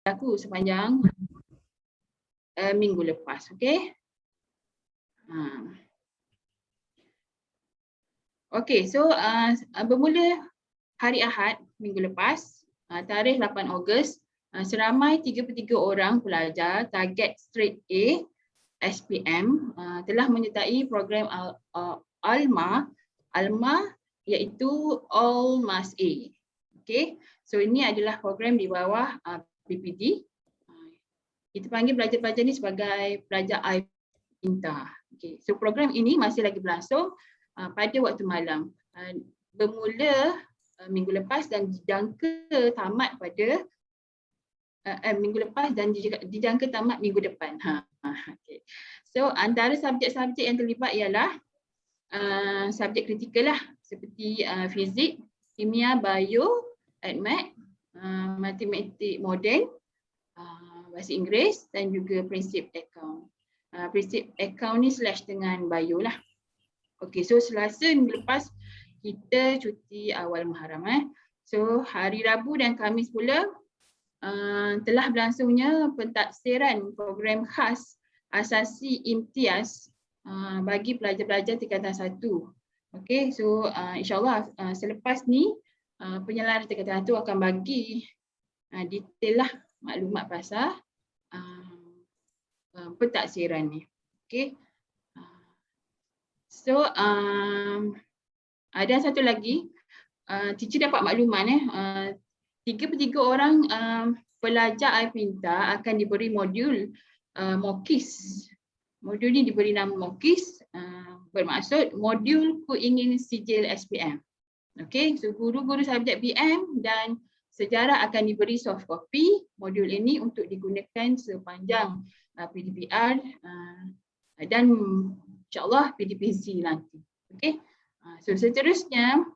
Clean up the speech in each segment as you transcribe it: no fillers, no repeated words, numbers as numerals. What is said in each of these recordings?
berlaku sepanjang minggu lepas. Okey. Okey, so bermula hari Ahad minggu lepas, tarikh 8 Ogos, seramai 33 orang pelajar target Straight A SPM telah menyertai program ALMA iaitu All Mas A. Okey, so ini adalah program di bawah PPD. Kita panggil pelajar-pelajar ni sebagai pelajar Pintar. Okey, so program ini masih lagi berlangsung pada waktu malam. Bermula minggu lepas dan dijangka tamat pada minggu lepas dan dijangka tamat minggu depan. Okay. So antara subjek-subjek yang terlibat ialah subjek kritikal lah, seperti fizik, kimia, bio, admat, matematik moden, bahasa Inggeris dan juga prinsip akaun. Prinsip akaun ni slash dengan bio lah. Okey, so Selasa minggu lepas kita cuti awal Muharram. So hari Rabu dan Khamis pula telah berlangsungnya pentafsiran program khas asasi imtiaz bagi pelajar-pelajar tingkatan 1. Okey, so insyaAllah selepas ni penyelara tingkatan 1 akan bagi detail lah maklumat pasal pentafsiran ni. Okey. So ada satu lagi, teacher dapat makluman 3/3 orang pelajar Pintar akan diberi modul MOKIS. Modul ni diberi nama MOKIS, bermaksud modul ku ingin sijil SPM. Okey, so guru-guru subjek BM dan sejarah akan diberi soft copy modul ini untuk digunakan sepanjang PDPR dan insyaAllah PDPC nanti. Okey, so seterusnya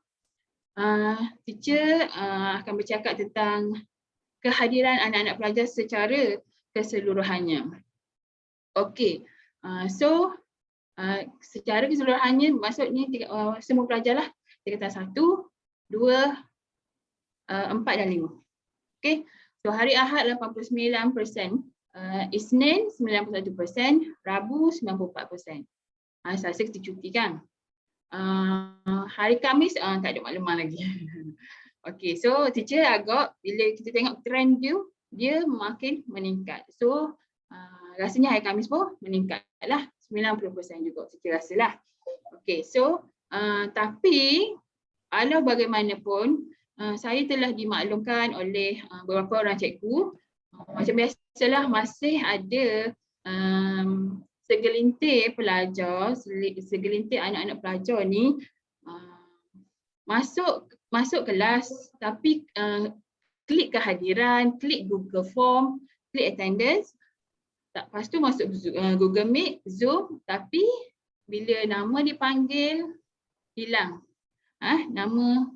teacher akan bercakap tentang kehadiran anak-anak pelajar secara keseluruhannya. Okey, so secara keseluruhannya maksudnya semua pelajar lah, tingkatan 1, 2, 4 dan 5. Okey, so hari Ahad 89%, Isnin 91%, Rabu 94%. Selasa kita cuti kan. Hari Khamis tak ada makluman lagi. Okey, so teacher agak bila kita tengok trend dia makin meningkat. So rasanya hari Khamis pun meningkat lah, 90% juga teacher rasalah. Okey, so tapi walau bagaimanapun saya telah dimaklumkan oleh beberapa orang cikgu, macam biasalah masih ada segelintir pelajar, segelintir anak-anak pelajar ni masuk kelas tapi klik kehadiran, klik Google Form, klik attendance, lepas tu masuk Google Meet, Zoom, tapi bila nama dipanggil hilang. Nama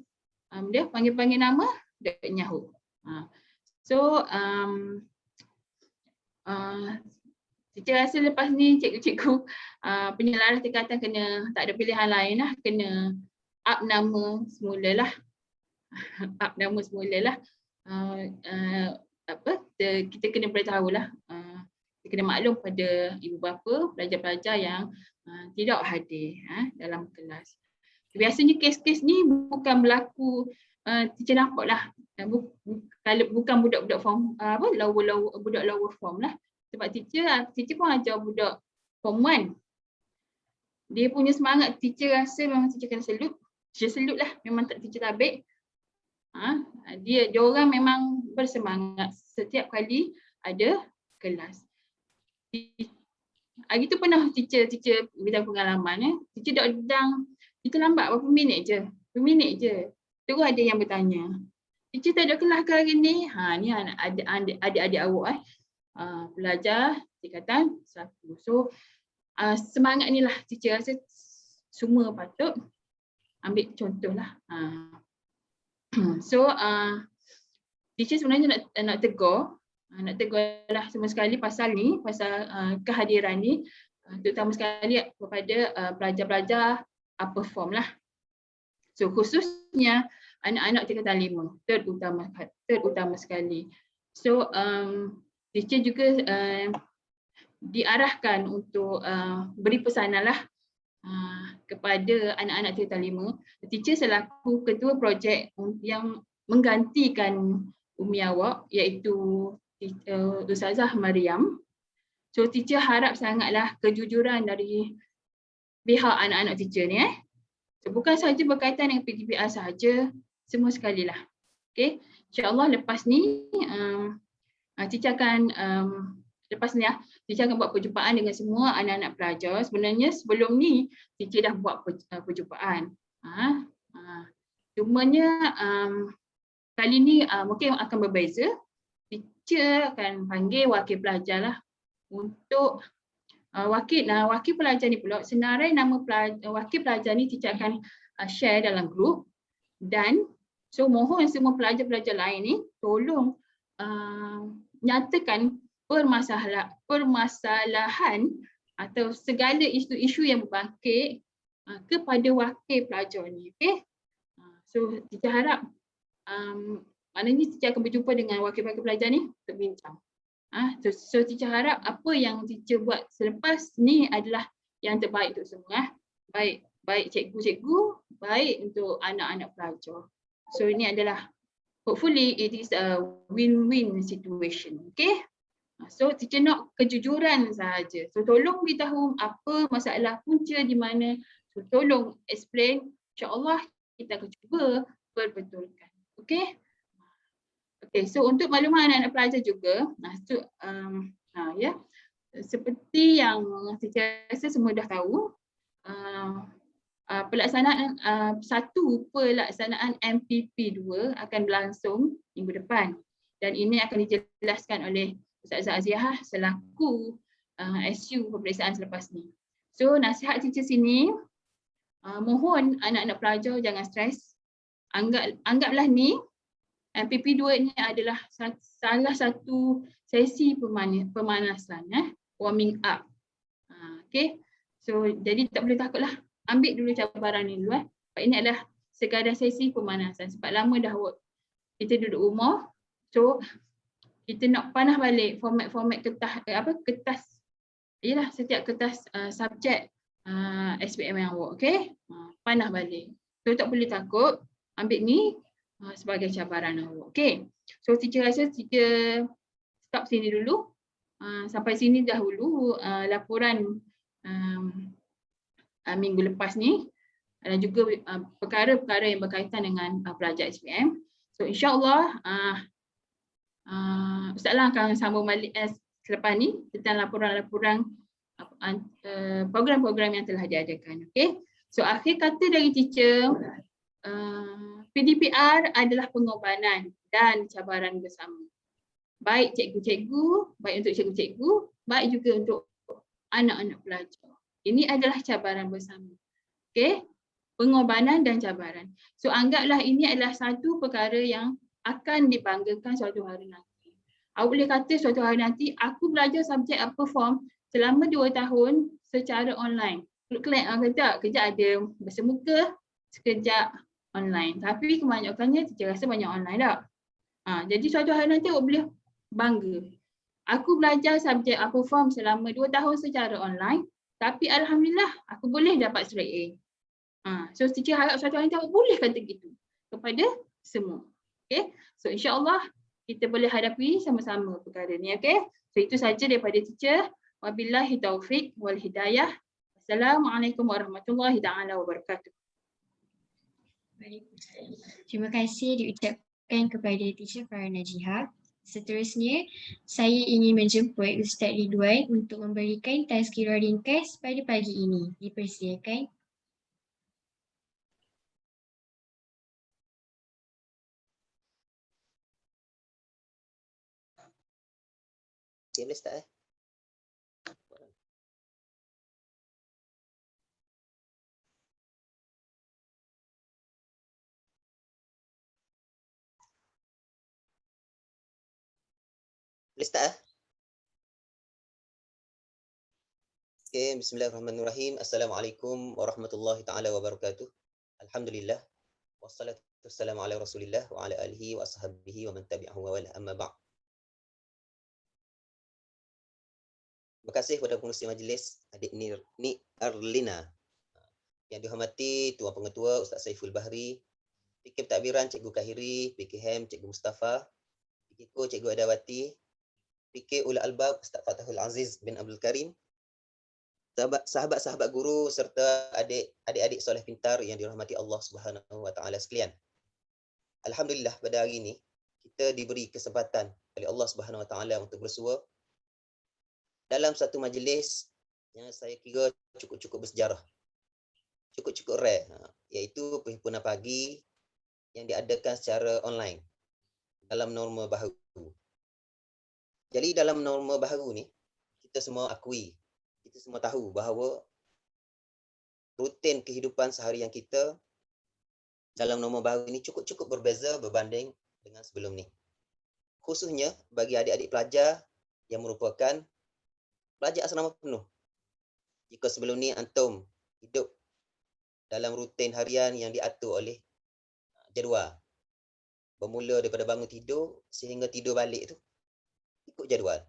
dia panggil nama tak nyahu. So teacher rasa lepas ni cikgu-cikgu penyelaras tingkatan kena tak ada pilihan lain lah, kena up nama semulalah. Up nama semulalah. Kita kena beritahulah, kita kena maklum pada ibu bapa pelajar-pelajar yang tidak hadir dalam kelas. Biasanya kes-kes ni bukan berlaku, teacher nampak lah, kalau bukan budak-budak form, budak lower form lah. Sebab teacher pun ajar budak form 1. Dia punya semangat teacher rasa memang teacher kena salute. Teacher salute lah, memang tak teacher tabik. Dia orang memang bersemangat setiap kali ada kelas. Hari tu pernah teacher bidang pengalaman, teacher datang, kita lambat berapa minit je. Berminit je. Terus ada yang bertanya, teacher tak ada kelas ke hari ni? Ni adik-adik awak pelajar tingkatan 1. So semangat ni lah teacher rasa semua patut ambil contoh lah. So teacher sebenarnya nak tegur lah semua sekali pasal ni, pasal kehadiran ni, terutama sekali kepada pelajar-pelajar upper form lah. So khususnya anak-anak tingkatan 5, terutama sekali. So teacher juga diarahkan untuk beri pesanan lah kepada anak-anak tingkatan 5. Teacher selaku ketua projek yang menggantikan Umi awak, iaitu Ustazah Mariam. So teacher harap sangatlah kejujuran dari pihak anak-anak teacher ni. So, bukan sahaja berkaitan dengan PTPR sahaja, semua sekali lah. Okay. InsyaAllah lepas ni teacher akan lepas ni teacher akan buat perjumpaan dengan semua anak-anak pelajar. Sebenarnya sebelum ni teacher dah buat perjumpaan. Cumanya kali ni mungkin akan berbeza. Teacher akan panggil wakil pelajar lah untuk wakil pelajar ni pula, senarai nama wakil pelajar ni teacher akan share dalam grup. Dan so mohon semua pelajar-pelajar lain ni tolong nyatakan permasalahan atau segala isu-isu yang berbangkit kepada wakil pelajar ni. Okay? So teacher harap maknanya teacher akan berjumpa dengan wakil-wakil pelajar ni untuk bincang. So teacher harap apa yang teacher buat selepas ni adalah yang terbaik untuk semua. Baik cikgu-cikgu, baik untuk anak-anak pelajar. So ini adalah, hopefully it is a win-win situation. Okay? So teacher nak kejujuran sahaja. So tolong beritahu apa masalah punca di mana. So tolong explain. InsyaAllah kita akan cuba perbetulkan. Okay? Okay, so untuk maklumat anak-anak pelajar juga, seperti yang saya rasa semua dah tahu, pelaksanaan MPP 2 akan berlangsung minggu depan, dan ini akan dijelaskan oleh Ustazah Aziah selaku SU peperiksaan selepas ni. So nasihat teacher sini, mohon anak-anak pelajar jangan stres. Anggaplah ni MPP 2 ni adalah salah satu sesi pemanasan, warming up. Okay, so jadi tak boleh takutlah. Ambil dulu cabaran ni dulu. Ini adalah sekadar sesi pemanasan. Sebab lama dah kita duduk rumah, so kita nak panah balik format kertas. Yalah, setiap kertas subjek SPM yang awak, okay? Panah balik. So tak boleh takut. Ambil ni sebagai cabaran awak. Okay. So teacher rasa teacher stop sini dulu. Sampai sini dahulu laporan minggu lepas ni, dan juga perkara-perkara yang berkaitan dengan pelajar SPM. So insyaAllah Ustaz Lang akan sambung balik selepas ni tentang laporan-laporan program-program yang telah diadakan. Okay. So akhir kata dari teacher, PDPR adalah pengorbanan dan cabaran bersama. Baik cikgu-cikgu, baik untuk cikgu-cikgu, baik juga untuk anak-anak pelajar. Ini adalah cabaran bersama. Okey? Pengorbanan dan cabaran. So anggaplah ini adalah satu perkara yang akan dibanggakan suatu hari nanti. Awak boleh kata suatu hari nanti, aku belajar subjek apa form selama 2 tahun secara online. Kejap ada bersemuka, sekejap online. Tapi kebanyakannya teacher rasa banyak online tak? Jadi suatu hari nanti awak boleh bangga. Aku belajar subjek apa form selama 2 tahun secara online, tapi alhamdulillah aku boleh dapat straight A. So teacher harap suatu hari nanti awak boleh kata gitu kepada semua. Okay? So insyaAllah kita boleh hadapi sama-sama perkara ni. Okay? So itu saja daripada teacher. Wabillahi taufiq wal hidayah. Assalamualaikum warahmatullahi taala wabarakatuh. Terima kasih diucapkan kepada Teacher Farah Najihah. Seterusnya, saya ingin menjemput Ustaz Ridwan untuk memberikan tazkirah ringkas pada pagi ini. Dipersilakan. Okay, boleh start Boleh start Okay, bismillahirrahmanirrahim. Assalamualaikum warahmatullahi taala wabarakatuh. Alhamdulillah. Wassalatu wassalamu ala Rasulillah wa ala alihi wa ashabihi wa man tabi'ahu wa wala amma ba'd. Terima kasih kepada pengurusi majlis Adik Ni Arlina. Yang dihormati Tuan Pengetua Ustaz Saiful Bahri, PK Pentadbiran Cikgu Kahiri, PK Hem Cikgu Mustafa, PK Ko Cikgu Adawati, PK Ulul Albab Ustaz Fatahul Aziz bin Abdul Karim, sahabat-sahabat guru serta adik-adik soleh pintar yang dirahmati Allah Subhanahu wa taala sekalian. Alhamdulillah pada hari ini kita diberi kesempatan oleh Allah Subhanahu wa taala untuk bersua dalam satu majlis yang saya kira cukup-cukup bersejarah. Cukup-cukup rare, iaitu perhimpunan pagi yang diadakan secara online dalam norma baharu. Jadi dalam norma baharu ni, kita semua akui, kita semua tahu bahawa rutin kehidupan seharian kita dalam norma baharu ini cukup-cukup berbeza berbanding dengan sebelum ni. Khususnya bagi adik-adik pelajar yang merupakan pelajar asrama penuh. Jika sebelum ni antum hidup dalam rutin harian yang diatur oleh jadual. Bermula daripada bangun tidur sehingga tidur balik tu ikut jadual.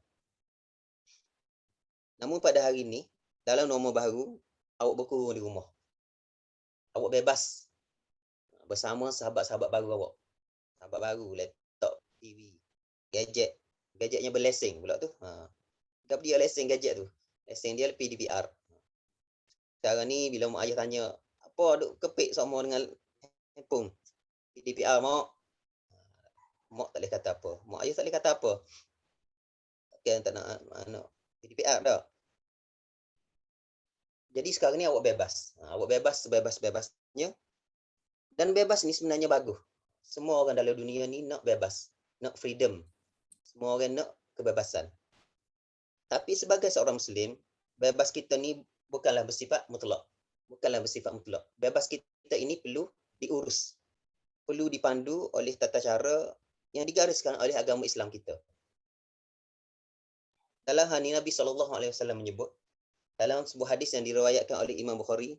Namun pada hari ini, dalam norma baru, awak berkurung di rumah. Awak bebas bersama sahabat-sahabat baru awak. Sahabat baru, laptop, TV, gadget. Gadgetnya berlesing pula tu. Dapat dia lesen gadget tu. Lesen dia PDVR. Sekarang ni bila mak ayah tanya, apa duk kepik sama dengan handphone? PDVR mak. Mak tak boleh kata apa. Mak ayah tak boleh kata apa. Kan tak nak PDVR dah. Jadi sekarang ni awak bebas. Awak bebas sebebas-bebasnya. Dan bebas ni sebenarnya bagus. Semua orang dalam dunia ni nak bebas. Nak freedom. Semua orang nak kebebasan. Tapi sebagai seorang Muslim, bebas kita ni bukanlah bersifat mutlak. Bebas kita ini perlu diurus. Perlu dipandu oleh tata cara yang digariskan oleh agama Islam kita. Dalam hal ini Nabi SAW menyebut, dalam sebuah hadis yang diriwayatkan oleh Imam Bukhari,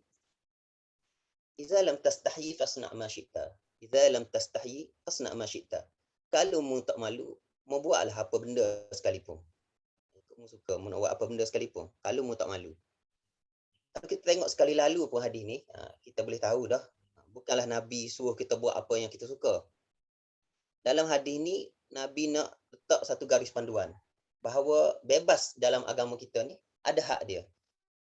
"Idza lam tastahyi fasna' ma syi'ta." Idza lam tastahyi fasna' ma syi'ta. Kalau mu tak malu, mu buatlah apa benda sekalipun. Mu suka mu nak buat apa benda sekalipun. Kalau mu tak malu. Kalau kita tengok sekali lalu pun hadis ni, kita boleh tahu dah, bukanlah Nabi suruh kita buat apa yang kita suka. Dalam hadis ni, Nabi nak letak satu garis panduan bahawa bebas dalam agama kita ni ada hak dia.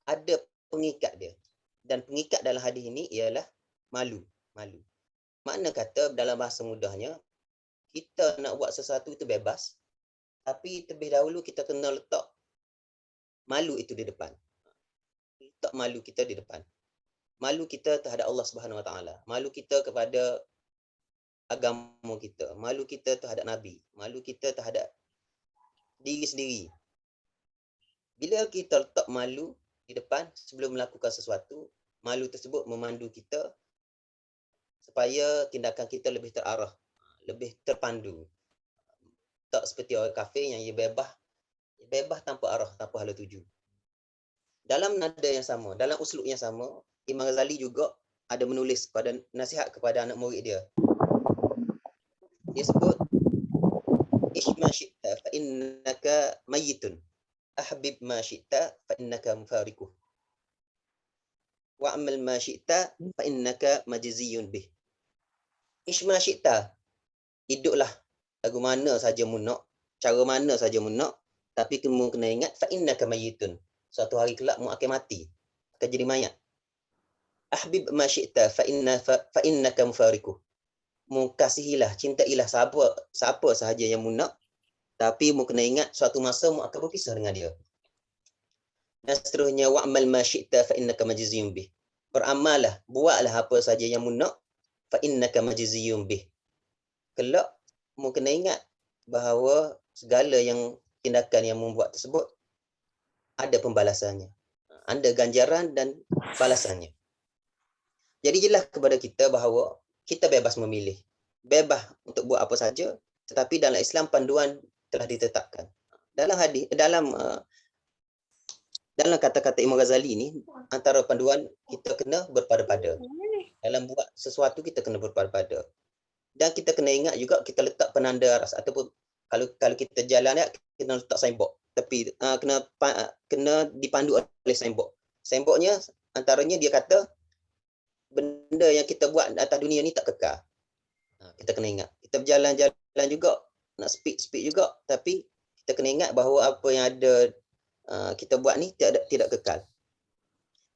Ada pengikat dia. Dan pengikat dalam hadis ini ialah malu. Makna kata dalam bahasa mudahnya, kita nak buat sesuatu itu bebas, tapi terlebih dahulu kita kena letak malu itu di depan. Letak malu kita di depan. Malu kita terhadap Allah Subhanahu Wa Taala. Malu kita kepada agama kita. Malu kita terhadap Nabi. Malu kita terhadap diri sendiri. Bila kita letak malu di depan sebelum melakukan sesuatu, malu tersebut memandu kita supaya tindakan kita lebih terarah, lebih terpandu. Tak seperti orang kafir yang ia bebas tanpa arah, tanpa hala tuju. Dalam nada yang sama, dalam uslub yang sama, Imam Ghazali juga ada menulis pada nasihat kepada anak murid dia. Dia sebut, "Ish ma syi'ta fa innaka mayyitun. Ahbib ma syi'ta fa innaka mufariquh. Wa'mal ma syi'ta fa innaka majziyun bih." Ish ma syi'ta. Hiduplah lagu mana saja mu nak, cara mana saja mu nak, tapi kamu kena ingat fa innaka mayyitun. Suatu hari kelak mu akan mati, akan jadi mayat. Ahbib ma syi'ta fa innaka mufariquh. Mu kasihilah, cintailah siapa sahaja yang mu nak, tapi mu kena ingat suatu masa mu akan berpisah dengan dia. Dan seterusnya, wa'mal ma syi'ta fa innaka majziyun bih. Beramallah, buatlah apa saja yang mu nak, fa innaka majziyun bih. Kelak mu kena ingat bahawa segala yang tindakan yang mu buat tersebut ada pembalasannya. Ada ganjaran dan balasannya. Jadi jelas kepada kita bahawa kita bebas memilih. Bebas untuk buat apa saja, tetapi dalam Islam panduan telah ditetapkan. Dalam hadis, dalam kata-kata Imam Ghazali ni, antara panduan kita kena berpada-pada. Dalam buat sesuatu kita kena berpada-pada. Dan kita kena ingat juga kita letak penanda aras, ataupun kalau kita jalan kena letak signboard. tepi, kena dipandu oleh signboard. Signboardnya antaranya dia kata benda yang kita buat atas dunia ni tak kekal. Kita kena ingat. Kita berjalan-jalan juga, nak speed juga, tapi kita kena ingat bahawa apa yang ada kita buat ni tidak kekal.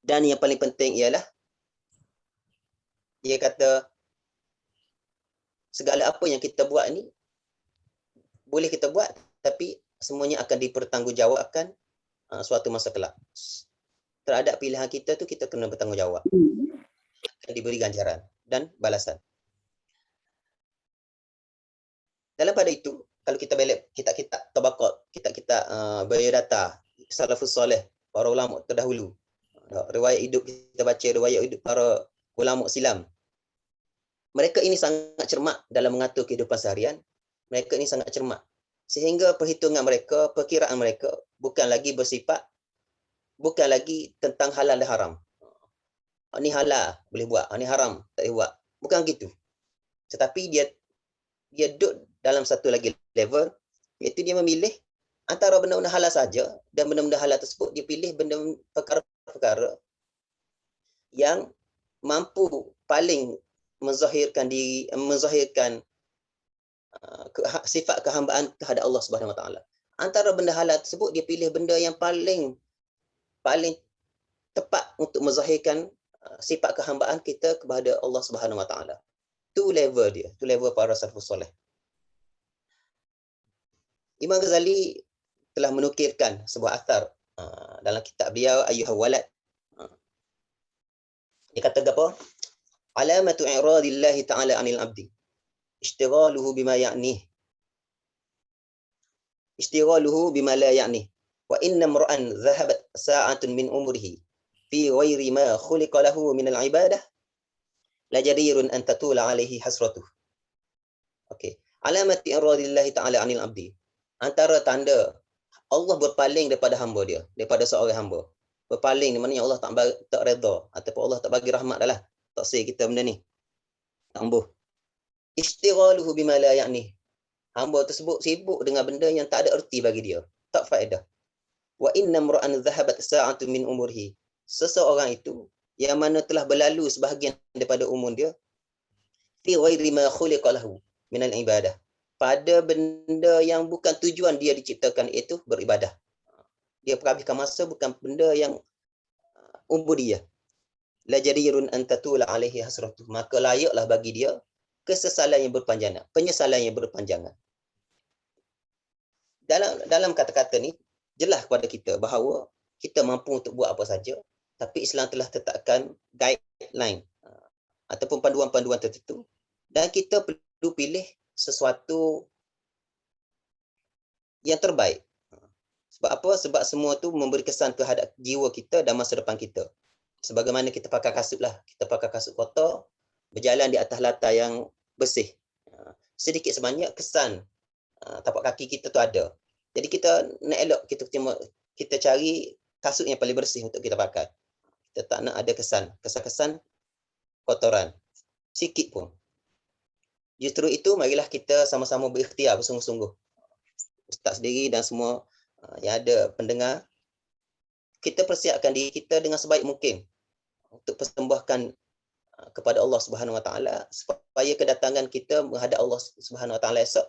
Dan yang paling penting ialah dia kata segala apa yang kita buat ni boleh kita buat, tapi semuanya akan dipertanggungjawabkan suatu masa kelak. Terhadap pilihan kita tu kita kena bertanggungjawab. Akan diberi ganjaran dan balasan. Dalam pada itu, kalau kita balik kitab-kitab tabaqat, kitab-kitab biodata salafus soleh, para ulama terdahulu, riwayat hidup kita baca, riwayat hidup para ulama silam. Mereka ini sangat cermat dalam mengatur kehidupan seharian. Mereka ini sangat cermat. Sehingga perhitungan mereka, perkiraan mereka bukan lagi tentang halal dan haram. Ini halal boleh buat, ini haram tak boleh buat. Bukan gitu. Tetapi dia duduk dalam satu lagi level, iaitu dia memilih antara benda-benda halal saja, dan benda-benda halal tersebut dia pilih perkara-perkara yang mampu paling menzahirkan sifat kehambaan terhadap Allah Subhanahu Wa Taala. Antara benda halal tersebut dia pilih benda yang paling tepat untuk menzahirkan sifat kehambaan kita kepada Allah Subhanahu Wa Taala. Tu level dia, tu level para salafus soleh. Imam Ghazali telah menukilkan sebuah athar dalam kitab beliau Ayyuhal Walad. Dia kata apa? Alamatu i'radillahi ta'ala 'anil 'abdi ishtighaluhu bima ya'nih. Ishtighaluhu bima la ya'nih. Wa inna imra'an dhahabat sa'atun min umrihi fi ghairi ma khuliqa lahu min al-ibadah la jadirun an tatula 'alaihi hasratuh. Okey. Alamat i'radillahi ta'ala 'anil 'abdi. Antara tanda Allah berpaling daripada hamba dia, daripada seorang hamba. Berpaling ni maknanya Allah tak redha ataupun Allah tak bagi rahmat dah lah. Tak say kita benda ni. Tak ambuh. Ishtighaluhu bima la ya'ni. Hamba tersebut sibuk dengan benda yang tak ada erti bagi dia. Tak faedah. Wa inna imra'an dhahabat sa'atun min umurhi. Seseorang itu yang mana telah berlalu sebahagian daripada umur dia fi ghairi ma khuliqa lahu min al-ibadah. Pada benda yang bukan tujuan dia diciptakan, iaitu beribadah. Dia perhabiskan masa bukan benda yang ubudiyah. La jadirun an tatula alaihi hasratuh. Maka layaklah bagi dia kesesalan yang berpanjangan, penyesalan yang berpanjangan. Dalam kata-kata ni jelas kepada kita bahawa kita mampu untuk buat apa saja, tapi Islam telah tetapkan guideline ataupun panduan-panduan tertentu, dan kita perlu pilih sesuatu yang terbaik. Sebab apa? Sebab semua tu memberi kesan terhadap jiwa kita dan masa depan kita. Sebagaimana kita pakai kasut lah. Kita pakai kasut kotor, berjalan di atas latar yang bersih. Sedikit sebanyak kesan tapak kaki kita tu ada. Jadi kita nak elok, kita cari kasut yang paling bersih untuk kita pakai. Kita tak nak ada kesan-kesan kotoran. Sikit pun. Justru itu, marilah kita sama-sama berikhtiar bersungguh-sungguh. Ustaz sendiri dan semua yang ada pendengar, kita persiapkan diri kita dengan sebaik mungkin untuk persembahkan kepada Allah Subhanahu Wa Taala, supaya kedatangan kita menghadap Allah Subhanahu Wa Taala esok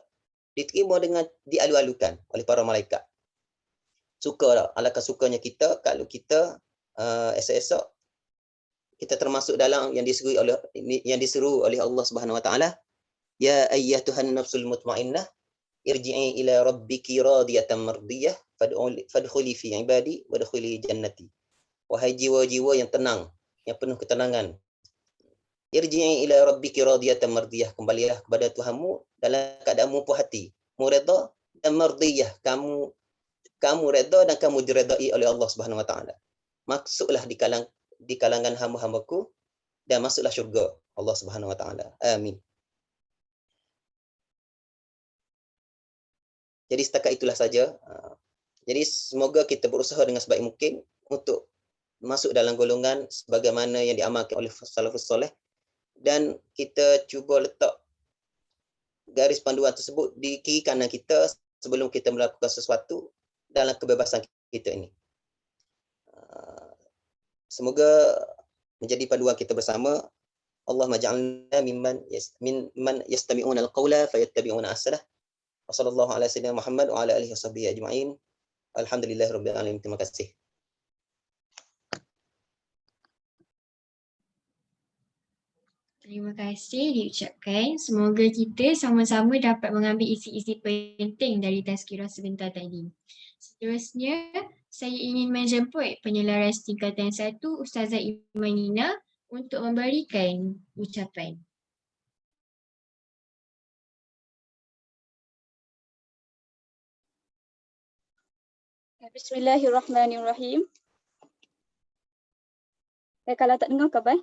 diterima dengan dialu-alukan oleh para malaikat. Suka, alangkah sukanya kita kalau kita esok-esok kita termasuk dalam yang diseru oleh Allah Subhanahu Wa Taala, ya ayyatuhan nafsul mutmainnah irji'i ila rabbiki radiyatan mardiyah fadkhuli fi ibadi wadkhuli jannati. Wahai jiwa-jiwa yang tenang, yang penuh ketenangan, irji'i ila rabbiki radiyatan mardiyah, kembalilah kepada Tuhanmu dalam keadaan puas hati, redha dan mardiyah, kamu redha dan kamu diredai oleh Allah Subhanahu Wa Taala. Masuklah di kalangan hamba-hambaku dan masuklah syurga Allah Subhanahu Wa Taala. Amin. Jadi setakat itulah saja. Jadi semoga kita berusaha dengan sebaik mungkin untuk masuk dalam golongan sebagaimana yang diamalkan oleh salafus soleh, dan kita cuba letak garis panduan tersebut di kiri kanan kita sebelum kita melakukan sesuatu, dalam kebebasan kita ini. Semoga menjadi paduan kita bersama. Allahumma ja'alna mimman yastami'una al-qawla fayattabi'una ahsanah. Wa sallallahu ala sayyidina Muhammad wa ala alihi washabbihi ajma'in. Alhamdulillahirabbil alamin. Terima kasih. Terima kasih diucapkan. Semoga kita sama-sama dapat mengambil isi-isi penting dari tazkirah sebentar tadi. Seterusnya, saya ingin menjemput penyelaras tingkatan 1 Ustazah Imanina untuk memberikan ucapan. Bismillahirrahmanirrahim. Kalau tak dengar khabar.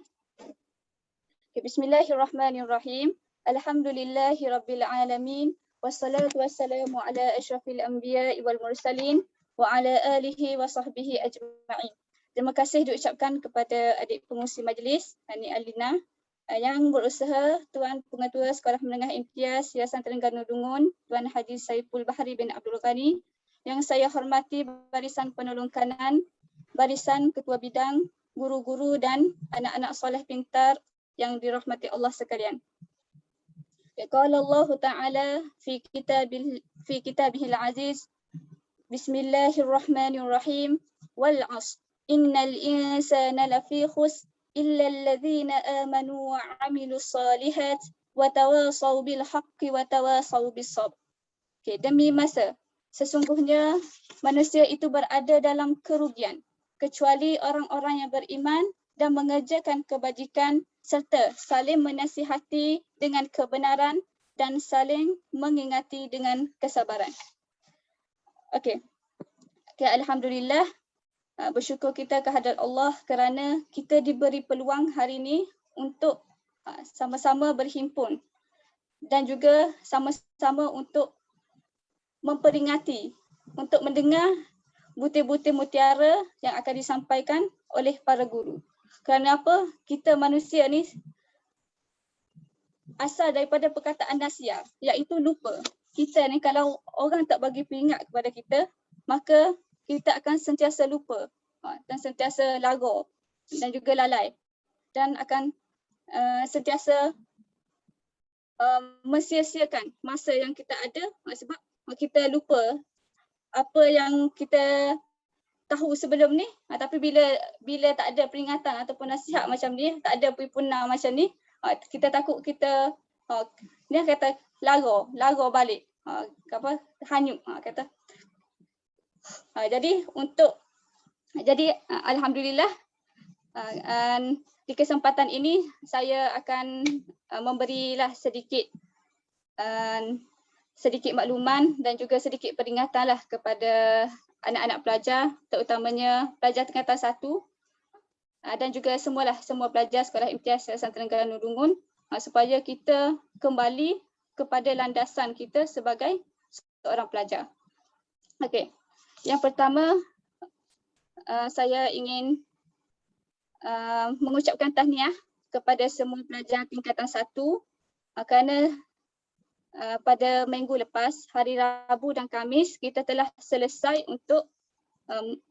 Bismillahirrahmanirrahim. Alhamdulillahi rabbil alamin. Wassalatu wassalamu ala asyrafil anbiya'i wal mursalin wa ala alihi wa sahbihi ajma'in. Terima kasih diucapkan kepada adik pengurusi majlis, Anik Alina, yang berusaha, Tuan Pengetua Sekolah Menengah Imtiaz Yayasan Terengganu Dungun, Tuan Haji Saiful Bahri bin Abdul Ghani, yang saya hormati barisan penolong kanan, barisan ketua bidang, guru-guru dan anak-anak soleh pintar yang dirahmati Allah sekalian. Qala Allah Ta'ala fi kitabihil aziz. Bismillahirrahmanirrahim. Wal 'ashr. Innal insana lafi khusr illa alladhina amanu wa 'amilus solihat wa tawasaw bil haqqi wa tawasaw bis sabr. Demi masa, sesungguhnya manusia itu berada dalam kerugian kecuali orang-orang yang beriman dan mengerjakan kebajikan serta saling menasihati dengan kebenaran dan saling mengingati dengan kesabaran. Okey, alhamdulillah, bersyukur kita kehadrat Allah kerana kita diberi peluang hari ini untuk sama-sama berhimpun dan juga sama-sama untuk memperingati, untuk mendengar butir-butir mutiara yang akan disampaikan oleh para guru. Kerana apa? Kita manusia ni asal daripada perkataan nasiah, iaitu lupa. Kita ni kalau orang tak bagi peringat kepada kita, maka kita akan sentiasa lupa dan sentiasa lara dan juga lalai dan akan sentiasa mensia-siakan masa yang kita ada sebab kita lupa apa yang kita tahu sebelum ni, tapi bila tak ada peringatan ataupun nasihat macam ni, tak ada pimpinan macam ni, kita takut kita ni kata lara balik, hanyut kata. Jadi alhamdulillah, di kesempatan ini saya akan memberilah sedikit makluman dan juga sedikit peringatan lah kepada anak-anak pelajar, terutamanya pelajar tingkatan 1 dan juga semua pelajar Sekolah Imtiaz Yayasan Terengganu Dungun, supaya kita kembali kepada landasan kita sebagai seorang pelajar. Okey, yang pertama saya ingin mengucapkan tahniah kepada semua pelajar tingkatan 1 kerana pada minggu lepas, hari Rabu dan Khamis, kita telah selesai untuk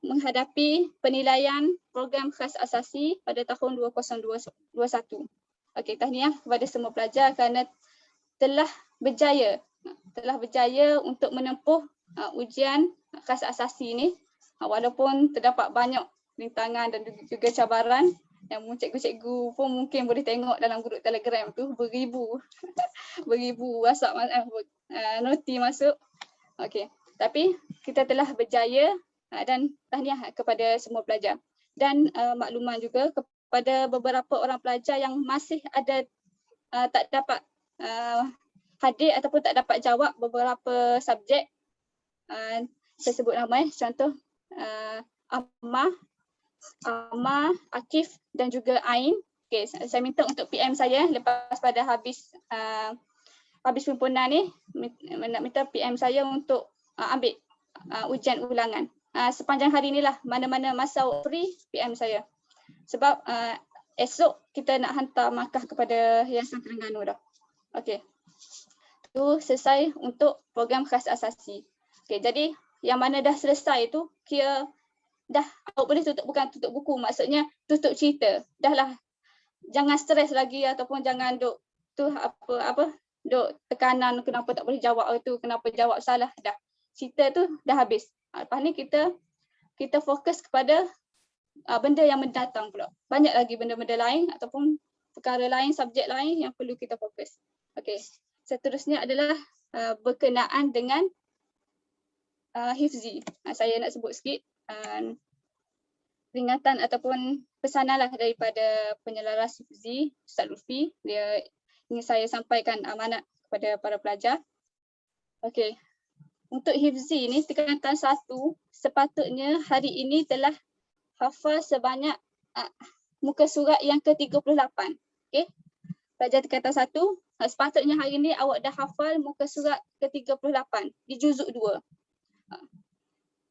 menghadapi penilaian program khas asasi pada tahun 2021. Okey, tahniah kepada semua pelajar kerana telah berjaya untuk menempuh ujian khas asasi ini, walaupun terdapat banyak rintangan dan juga cabaran yang cikgu-cikgu pun mungkin boleh tengok dalam grup Telegram tu, beribu WhatsApp noti masuk. Okey, tapi kita telah berjaya dan tahniah kepada semua pelajar. Dan makluman juga kepada beberapa orang pelajar yang masih ada tak dapat hadir ataupun tak dapat jawab beberapa subjek. Saya sebut nama, contoh Amar, Akif dan juga Ain. Okay, saya minta untuk PM saya lepas pada habis himpunan ni, minta PM saya untuk ambil ujian ulangan. Sepanjang hari inilah, mana-mana masa free, PM saya. Sebab esok kita nak hantar markah kepada Yayasan Terengganu dah. Okey. Itu selesai untuk program khas asasi. Okey, jadi yang mana dah selesai tu, kira dah awak boleh tutup, bukan tutup buku, maksudnya tutup cerita. Dah lah, jangan stres lagi ataupun jangan duk tu duk tekanan kenapa tak boleh jawab itu, kenapa jawab salah. Dah, cerita tu dah habis. Lepas ni kita fokus kepada benda yang mendatang pula. Banyak lagi benda-benda lain ataupun perkara lain, subjek lain yang perlu kita fokus. Okey. Seterusnya adalah berkenaan dengan hifzi. Saya nak sebut sikit peringatan ataupun pesananlah daripada penyelaras hifzi Ustaz Lutfi. Dia ingin saya sampaikan amanat kepada para pelajar. Okey. Untuk hifzi ni tingkatan 1 sepatutnya hari ini telah hafal sebanyak muka surat yang ke-38. Okey. Pelajar tingkatan 1, sepatutnya hari ini awak dah hafal muka surat ke-38 di juzuk 2.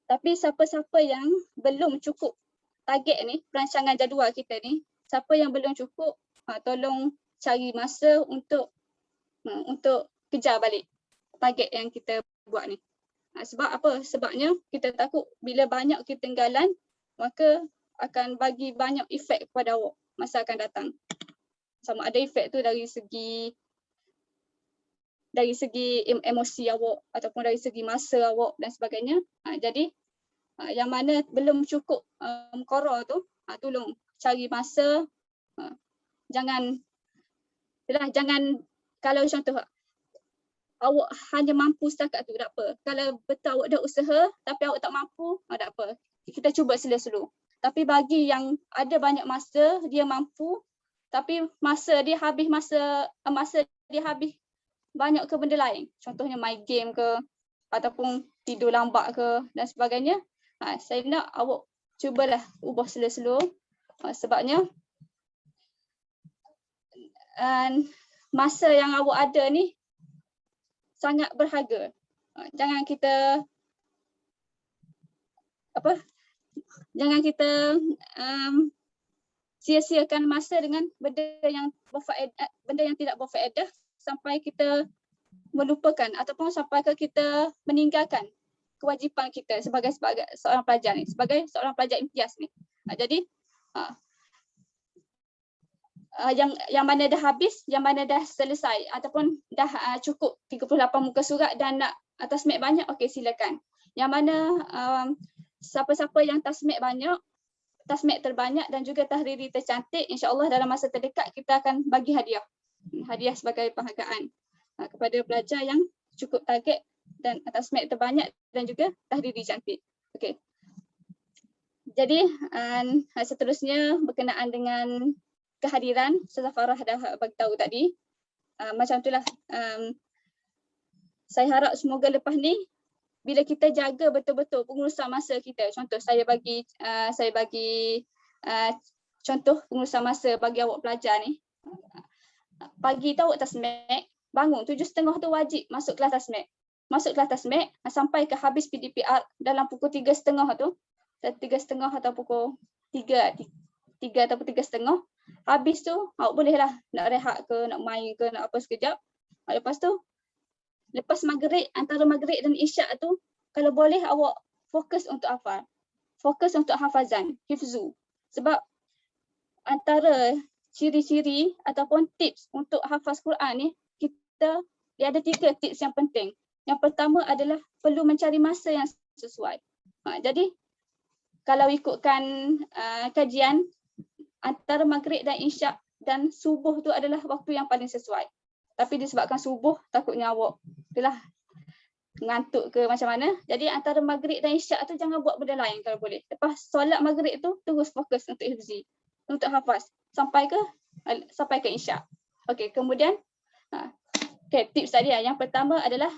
Tapi siapa-siapa yang belum cukup target ni, perancangan jadual kita ni, siapa yang belum cukup, tolong cari masa untuk kejar balik target yang kita buat ni. Sebab apa? Sebabnya kita takut bila banyak ketinggalan, maka akan bagi banyak efek kepada awak masa akan datang. Sama ada efek tu dari segi emosi awak ataupun dari segi masa awak dan sebagainya. Jadi yang mana belum cukup muqarrar tu, tolong cari masa. Jangan kalau contoh awak hanya mampu setakat tu, tak apa. Kalau betul awak dah usaha tapi awak tak mampu, tak apa. Kita cuba slow-slow. Tapi bagi yang ada banyak masa, dia mampu tapi masa dia habis banyak ke benda lain. Contohnya main game ke ataupun tidur lambat ke dan sebagainya. Saya nak awak cubalah ubah slow-slow. Sebabnya masa yang awak ada ni sangat berharga. Jangan kita sia-siakan masa dengan benda yang tidak berfaedah sampai kita melupakan ataupun sampai kita meninggalkan kewajipan kita sebagai seorang pelajar ni, sebagai seorang pelajar imtiaz ni. Jadi yang mana dah habis, yang mana dah selesai ataupun dah cukup 38 muka surat dan nak tasmik banyak, okey silakan. Yang mana siapa-siapa yang tasmik terbanyak dan juga tahriri tercantik, insya-Allah dalam masa terdekat kita akan bagi hadiah sebagai penghargaan kepada pelajar yang cukup target dan tasmik terbanyak dan juga tahriri cantik. Okey. Jadi seterusnya berkenaan dengan kehadiran, Ustazah Farah dah bagi tahu tadi. Macam itulah, saya harap semoga lepas ni bila kita jaga betul-betul pengurusan masa kita. Contoh saya bagi contoh pengurusan masa bagi awak pelajar ni. Pagi tu awak tasmik, bangun 7.30 tu wajib masuk kelas tasmik. Masuk kelas tasmik sampai ke habis PDPR dalam pukul 3.30 tu. 3.30 atau pukul 3 atau 3.30. Habis tu awak bolehlah nak rehat ke, nak main ke, nak apa sekejap. Lepas tu, lepas maghrib, antara maghrib dan isyak tu, kalau boleh awak fokus untuk hafal. Fokus untuk hafazan, hifzu. Sebab antara ciri-ciri ataupun tips untuk hafaz Quran ni, dia ada 3 tips yang penting. Yang pertama adalah perlu mencari masa yang sesuai. Jadi, kalau ikutkan kajian, antara maghrib dan isyak dan subuh tu adalah waktu yang paling sesuai. Tapi disebabkan subuh, takutnya awak ngantuk ke macam mana. Jadi antara maghrib dan isyak tu jangan buat benda lain kalau boleh. Lepas solat maghrib tu terus fokus untuk hifzi, untuk hafaz sampai ke isyak. Okey, kemudian tips tadi yang pertama adalah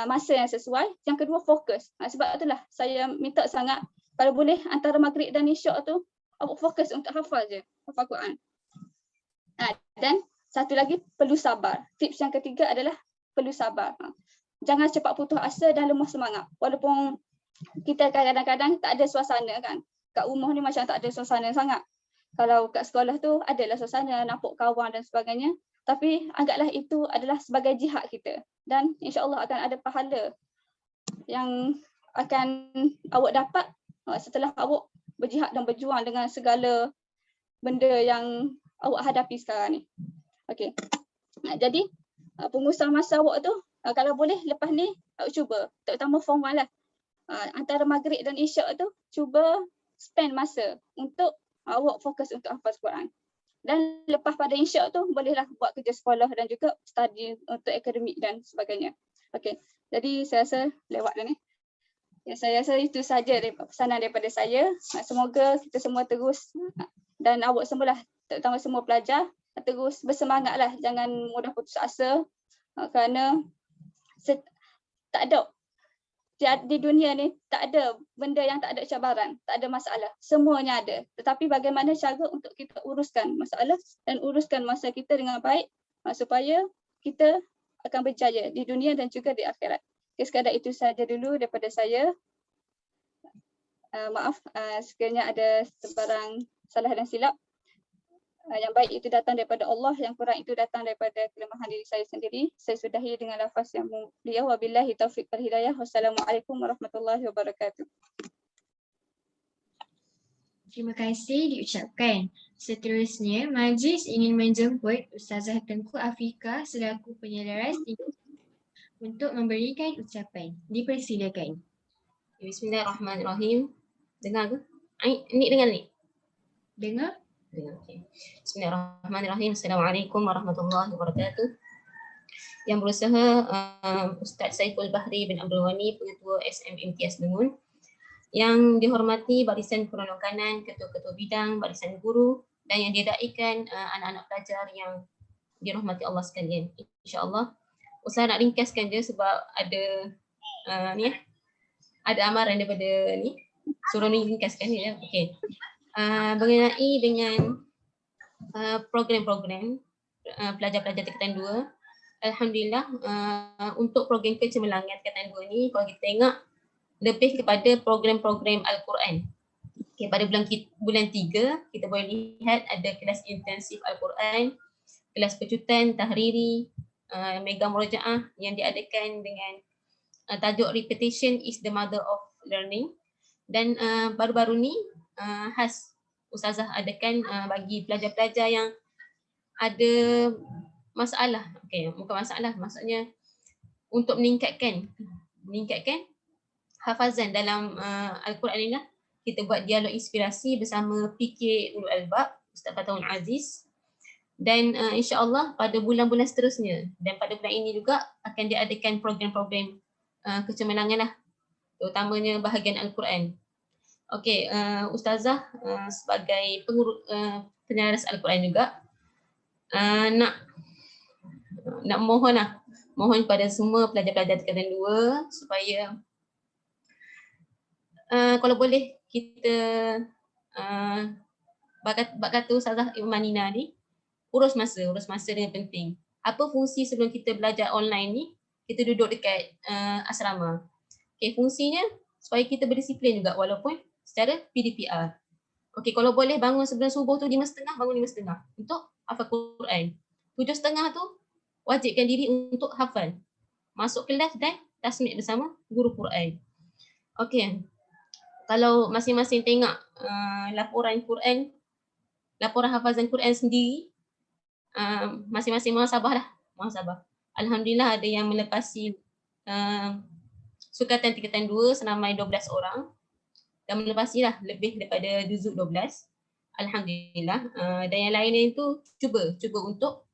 masa yang sesuai, yang kedua fokus. Sebab itulah saya minta sangat kalau boleh antara maghrib dan isyak tu awak fokus untuk hafal je, hafal Quran. Dan satu lagi, perlu sabar. Tips yang ketiga adalah perlu sabar. Jangan cepat putus asa dan lemah semangat. Walaupun kita kadang-kadang tak ada suasana kan. Kat rumah ni macam tak ada suasana sangat. Kalau kat sekolah tu adalah suasana, nampak kawan dan sebagainya. Tapi anggaplah itu adalah sebagai jihad kita. Dan insya-Allah akan ada pahala yang akan awak dapat setelah awak berjihad dan berjuang dengan segala benda yang awak hadapi sekarang ni. Okey. Jadi pengusaha masa awak tu kalau boleh lepas ni awak cuba, terutama form 1 lah. Antara maghrib dan isyak tu cuba spend masa untuk awak fokus untuk hafaz Quran. Dan lepas pada isyak tu bolehlah buat kerja sekolah dan juga study untuk akademik dan sebagainya. Okey. Jadi saya rasa lewat dah ni. Ya, saya rasa itu saja pesanan daripada saya. Semoga kita semua terus dan awak semualah, terutama semua pelajar, terus bersemangatlah, jangan mudah putus asa kerana tak ada di dunia ni, tak ada benda yang tak ada cabaran, tak ada masalah. Semuanya ada. Tetapi bagaimana cara untuk kita uruskan masalah dan uruskan masa kita dengan baik supaya kita akan berjaya di dunia dan juga di akhirat. Okay, sekadar itu saja dulu daripada saya. Maaf sekiranya ada sebarang salah dan silap. Yang baik itu datang daripada Allah, yang kurang itu datang daripada kelemahan diri saya sendiri. Saya sudahi dengan lafaz yang mulia. Wabillahi taufiq wal hidayah. Wassalamualaikum warahmatullahi wabarakatuh. Terima kasih diucapkan. Seterusnya, majlis ingin menjemput Ustazah Tengku Afika selaku penyelaras untuk memberikan ucapan. Dipersilakan. Bismillahirrahmanirrahim. Dengar ke? Ni dengar ni? Dengar? Dengar, okey. Bismillahirrahmanirrahim. Assalamualaikum warahmatullahi wabarakatuh. Yang berusaha Ustaz Saiful Bahri bin Abdul Ghani, Pengetua SMMTS Lengun. Yang dihormati Barisan Penolong Kanan, Ketua-Ketua Bidang, Barisan Guru dan yang didaikan anak-anak pelajar yang dirahmati Allah sekalian. InsyaAllah. Usaha nak ringkaskan je sebab ada ada amaran daripada ni. Suruh ni ringkaskan ni. Okey. Mengenai dengan program-program pelajar-pelajar tingkatan 2, alhamdulillah untuk program kecemerlangan tingkatan 2 ni kalau kita tengok lebih kepada program-program Al-Quran. Okay, pada bulan 3 kita boleh lihat ada kelas intensif Al-Quran, kelas pecutan, tahriri, mega murojaah yang diadakan dengan tajuk repetition is the mother of learning. Dan baru-baru ni khas Ustazah adakan bagi pelajar-pelajar yang ada masalah. Okey, bukan masalah, maksudnya untuk meningkatkan hafazan dalam Al-Quran ini lah. Kita buat dialog inspirasi bersama PK Ulul Albab, Ustaz Fatahul Aziz. Dan insya-Allah pada bulan-bulan seterusnya dan pada bulan ini juga akan diadakan program-program kecemerlangan lah, terutamanya bahagian Al-Quran. Okey, Ustazah sebagai penyelaras Al-Quran juga nak mohon pada semua pelajar-pelajar tingkatan 2 supaya kalau boleh kita bak kata Ustazah Imanina ni, urus masa dengan penting. Apa fungsi sebelum kita belajar online ni, kita duduk dekat asrama. Okey, fungsinya supaya kita berdisiplin juga walaupun secara PDPR. Okey, kalau boleh bangun sebelum subuh tu 5.30, bangun 5.30 untuk hafal Quran. 7.30 tu wajibkan diri untuk hafal. Masuk kelas dan tasmid bersama guru Quran. Okey. Kalau masing-masing tengok laporan Quran, laporan hafazan Quran sendiri, masing-masing muhasabah lah, muhasabah. Alhamdulillah ada yang melepasi sukatan tingkatan 2 seramai 12 orang dan melepasilah lebih daripada juzuk 12. Alhamdulillah. Dan yang lain itu cuba untuk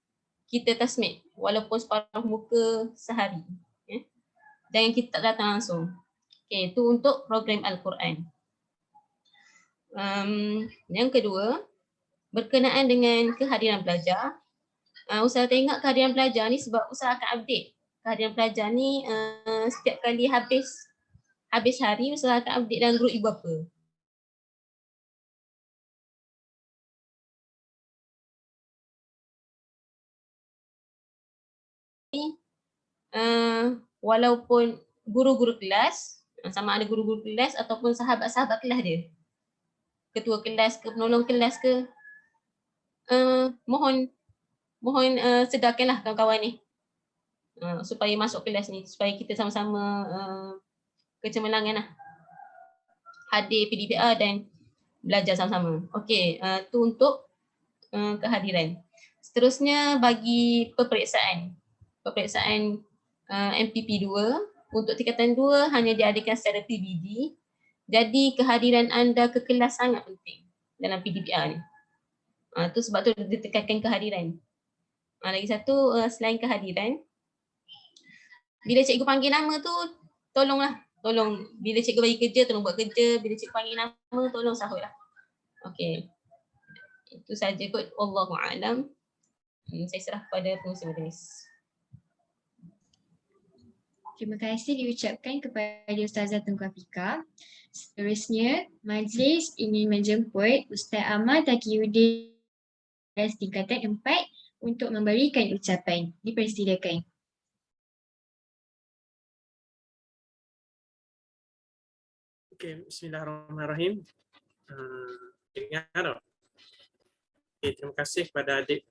kita tasmid walaupun separuh muka sehari. Dan yang kita tak datang langsung. Okay, itu untuk program Al-Quran. Yang kedua, berkenaan dengan kehadiran pelajar. Usaha tengok kehadiran pelajar ni sebab usaha akan update. Kehadiran pelajar ni setiap kali habis hari, usaha akan update dalam grup ibu bapa. Walaupun guru-guru kelas, sama ada guru-guru kelas ataupun sahabat-sahabat kelas dia, ketua kelas ke, penolong kelas ke, mohon sedarkanlah kawan-kawan ni supaya masuk kelas ni, supaya kita sama-sama kecemerlangan lah. Hadir PDPR dan belajar sama-sama. Okey, tu untuk kehadiran. Seterusnya bagi peperiksaan. Peperiksaan MPP 2 untuk tingkatan 2 hanya diadakan secara PBD. Jadi kehadiran anda ke kelas sangat penting dalam PDPR ni. Tu sebab tu ditekankan kehadiran. Lagi satu selain kehadiran, bila cikgu panggil nama tu tolong bila cikgu bagi kerja tolong buat kerja, bila cikgu panggil nama tolong sahutlah. Okey. Itu saja kot, wallahu a'lam. Saya serah kepada pengurusi majlis. Terima kasih diucapkan kepada Ustazah Tengku Afika. Seterusnya, majlis ingin menjemput Ustaz Ahmad Taqiyuddin tingkatan 4 untuk memberikan ucapan. Dipersilakan. Okey, bismillahirrahmanirrahim. Dengar. Okay, terima kasih kepada adik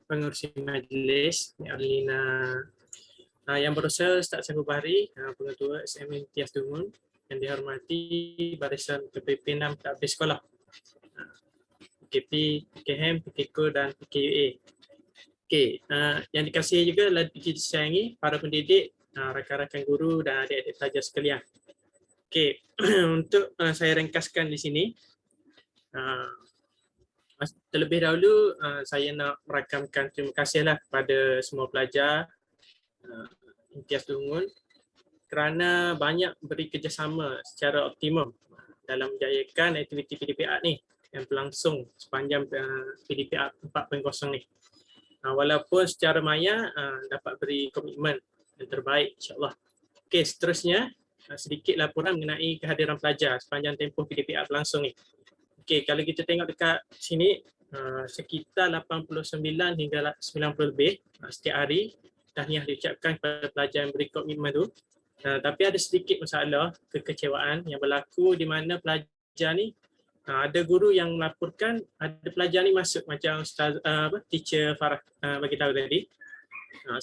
pengurusi majlis, Nik Arlina, yang berusaha Ustaz Syahul Bahri, pengetua SMN Tias Dungun, yang dihormati barisan kepimpinan pentadbir sekolah, PKP, PKM, PKKO dan PKUA. Okey, yang dikasihi juga disayangi para pendidik, rakan-rakan guru dan adik-adik pelajar sekalian. Okey, untuk saya ringkaskan di sini, terlebih dahulu saya nak merakamkan terima kasihlah kepada semua pelajar Imtiaz Dungun kerana banyak beri kerjasama secara optimum dalam menjayakan aktiviti PDPR ni yang berlangsung sepanjang PDPR 4.0 ni. Walaupun secara maya dapat beri komitmen yang terbaik, insyaAllah. Okey, seterusnya sedikit laporan mengenai kehadiran pelajar sepanjang tempoh PDPR berlangsung ni. Okey, kalau kita tengok dekat sini, sekitar 89 hingga 90 lebih setiap hari tahniah diucapkan kepada pelajar yang beri komitmen tu. Tapi ada sedikit masalah kekecewaan yang berlaku di mana pelajar ni, ada guru yang melaporkan ada pelajar ni masuk macam Ustaz, teacher Farah bagi tahu tadi,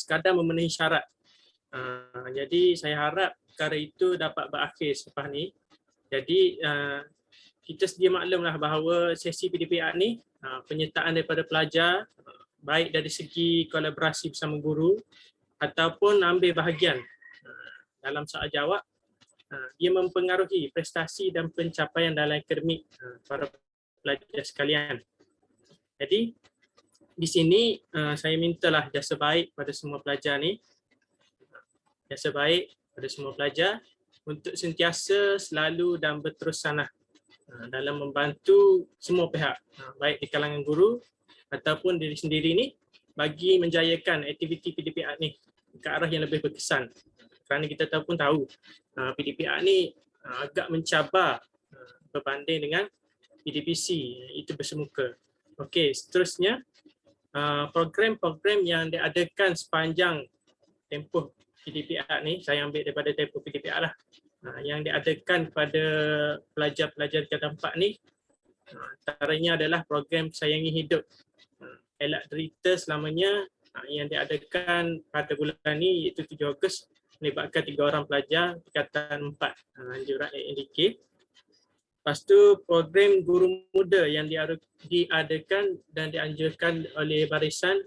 sekadar memenuhi syarat. Jadi saya harap perkara itu dapat berakhir selepas ni. Jadi kita sedia maklumlah bahawa sesi PDPR ni penyertaan daripada pelajar baik dari segi kolaborasi bersama guru ataupun ambil bahagian dalam soal jawab, dia mempengaruhi prestasi dan pencapaian dalam akademik para pelajar sekalian. Jadi di sini saya mintalah jasa baik pada semua pelajar ni, jasa baik pada semua pelajar untuk sentiasa selalu dan berterusan dalam membantu semua pihak, baik di kalangan guru ataupun diri sendiri ni bagi menjayakan aktiviti PDPR ni ke arah yang lebih berkesan. Kerana kita tahu PDPR ni agak mencabar berbanding dengan PDPC, itu bersemuka. Okey, seterusnya program-program yang diadakan sepanjang tempoh PDPR ni, saya ambil daripada tempoh PDPR lah, yang diadakan pada pelajar-pelajar tingkatan 4 ni, antaranya adalah program Sayangi Hidup, elak derita selamanya, yang diadakan pada bulan ni iaitu 7 Ogos, melibatkan 3 orang pelajar tingkatan 4 anjuran ANDK. Lepas tu program guru muda yang diadakan dan dianjurkan oleh barisan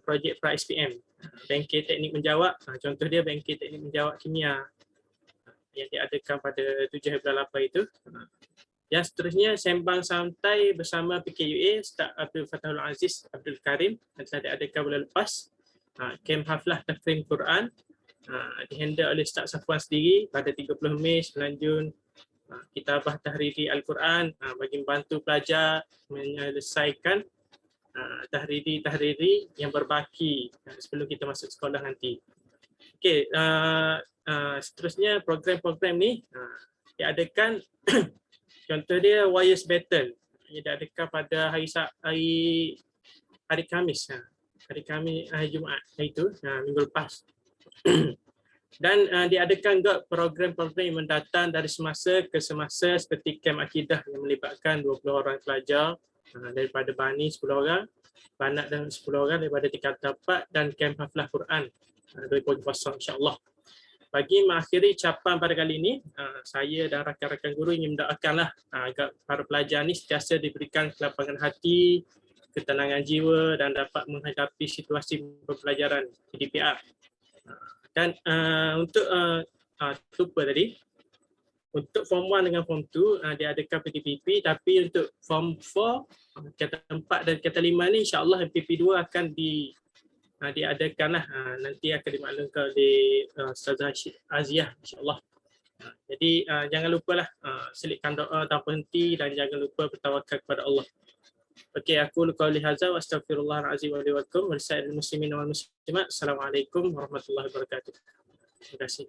projek pra-SPM, bengkel teknik menjawab, contoh dia bengkel teknik menjawab kimia yang diadakan pada 7 April 8 itu. Yang seterusnya sembang santai bersama PKUA Ustaz Abdul Fattahul Aziz Abdul Karim yang telah diadakan bulan lepas. Kem Haflah Tahfidz Quran dihandle oleh Ustaz Safwan sendiri pada 30 Mei 9 Jun. Kitabah Tahriri Al-Quran bagi membantu pelajar menyelesaikan tahriri yang berbaki sebelum kita masuk sekolah nanti. Okey, seterusnya program-program ni diadakan contoh dia Warriors Battle yang diadakan pada hari Khamis. Hari Jumaat itu minggu lepas. Dan diadakan juga program-program yang mendatang dari semasa ke semasa seperti Kem Akidah yang melibatkan 20 orang pelajar daripada Bani 10 orang, Banat dan 10 orang daripada tingkatan 4 dan Kem Haflah Quran 2.0 insya-Allah. bagi mengakhiri ucapan pada kali ini, saya dan rakan-rakan guru ingin mendoakanlah agar para pelajar ni sentiasa diberikan kelapangan hati, ketenangan jiwa dan dapat menghadapi situasi pembelajaran PDPR. Dan untuk lupa tadi, untuk Form 1 dengan Form 2 diadakan PTPP, tapi untuk Form 4, kata 4 dan kata 5 ni insya-Allah PTP2 akan diadakanlah, nanti akan dimaklumkan oleh Ustazah Aziah insya-Allah. Jadi jangan lupalah selitkan doa tanpa henti dan jangan lupa bertawakal kepada Allah. Okey, aku qauli hadza wa astaghfirullahalazim wa li wa lakum wa lisa'iril muslimin wal muslimat. Assalamualaikum warahmatullahi wabarakatuh. Terima kasih.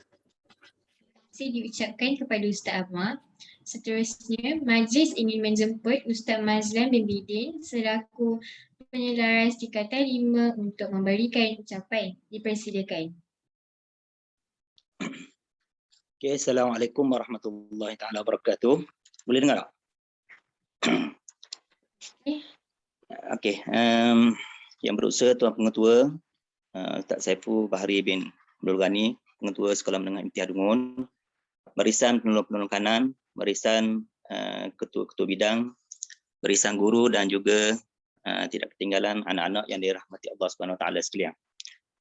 Diucapkan kepada Ustaz Ahmad. Seterusnya, majlis ingin menjemput Ustaz Mazlan bin Bidin selaku penyelaras tingkatan 5 untuk memberikan ucapan. Dipersilakan. Okay, Assalamualaikum warahmatullahi taala wabarakatuh. Boleh dengar tak? Okey, yang berusaha Tuan Pengetua Ustaz Saiful Bahari bin Abdul Ghani, Pengetua Sekolah Menengah Imtiaz Dungun, barisan penolong-penolong kanan, barisan ketua-ketua bidang, barisan guru dan juga tidak ketinggalan anak-anak yang dirahmati Allah Subhanahu Wa Taala sekalian.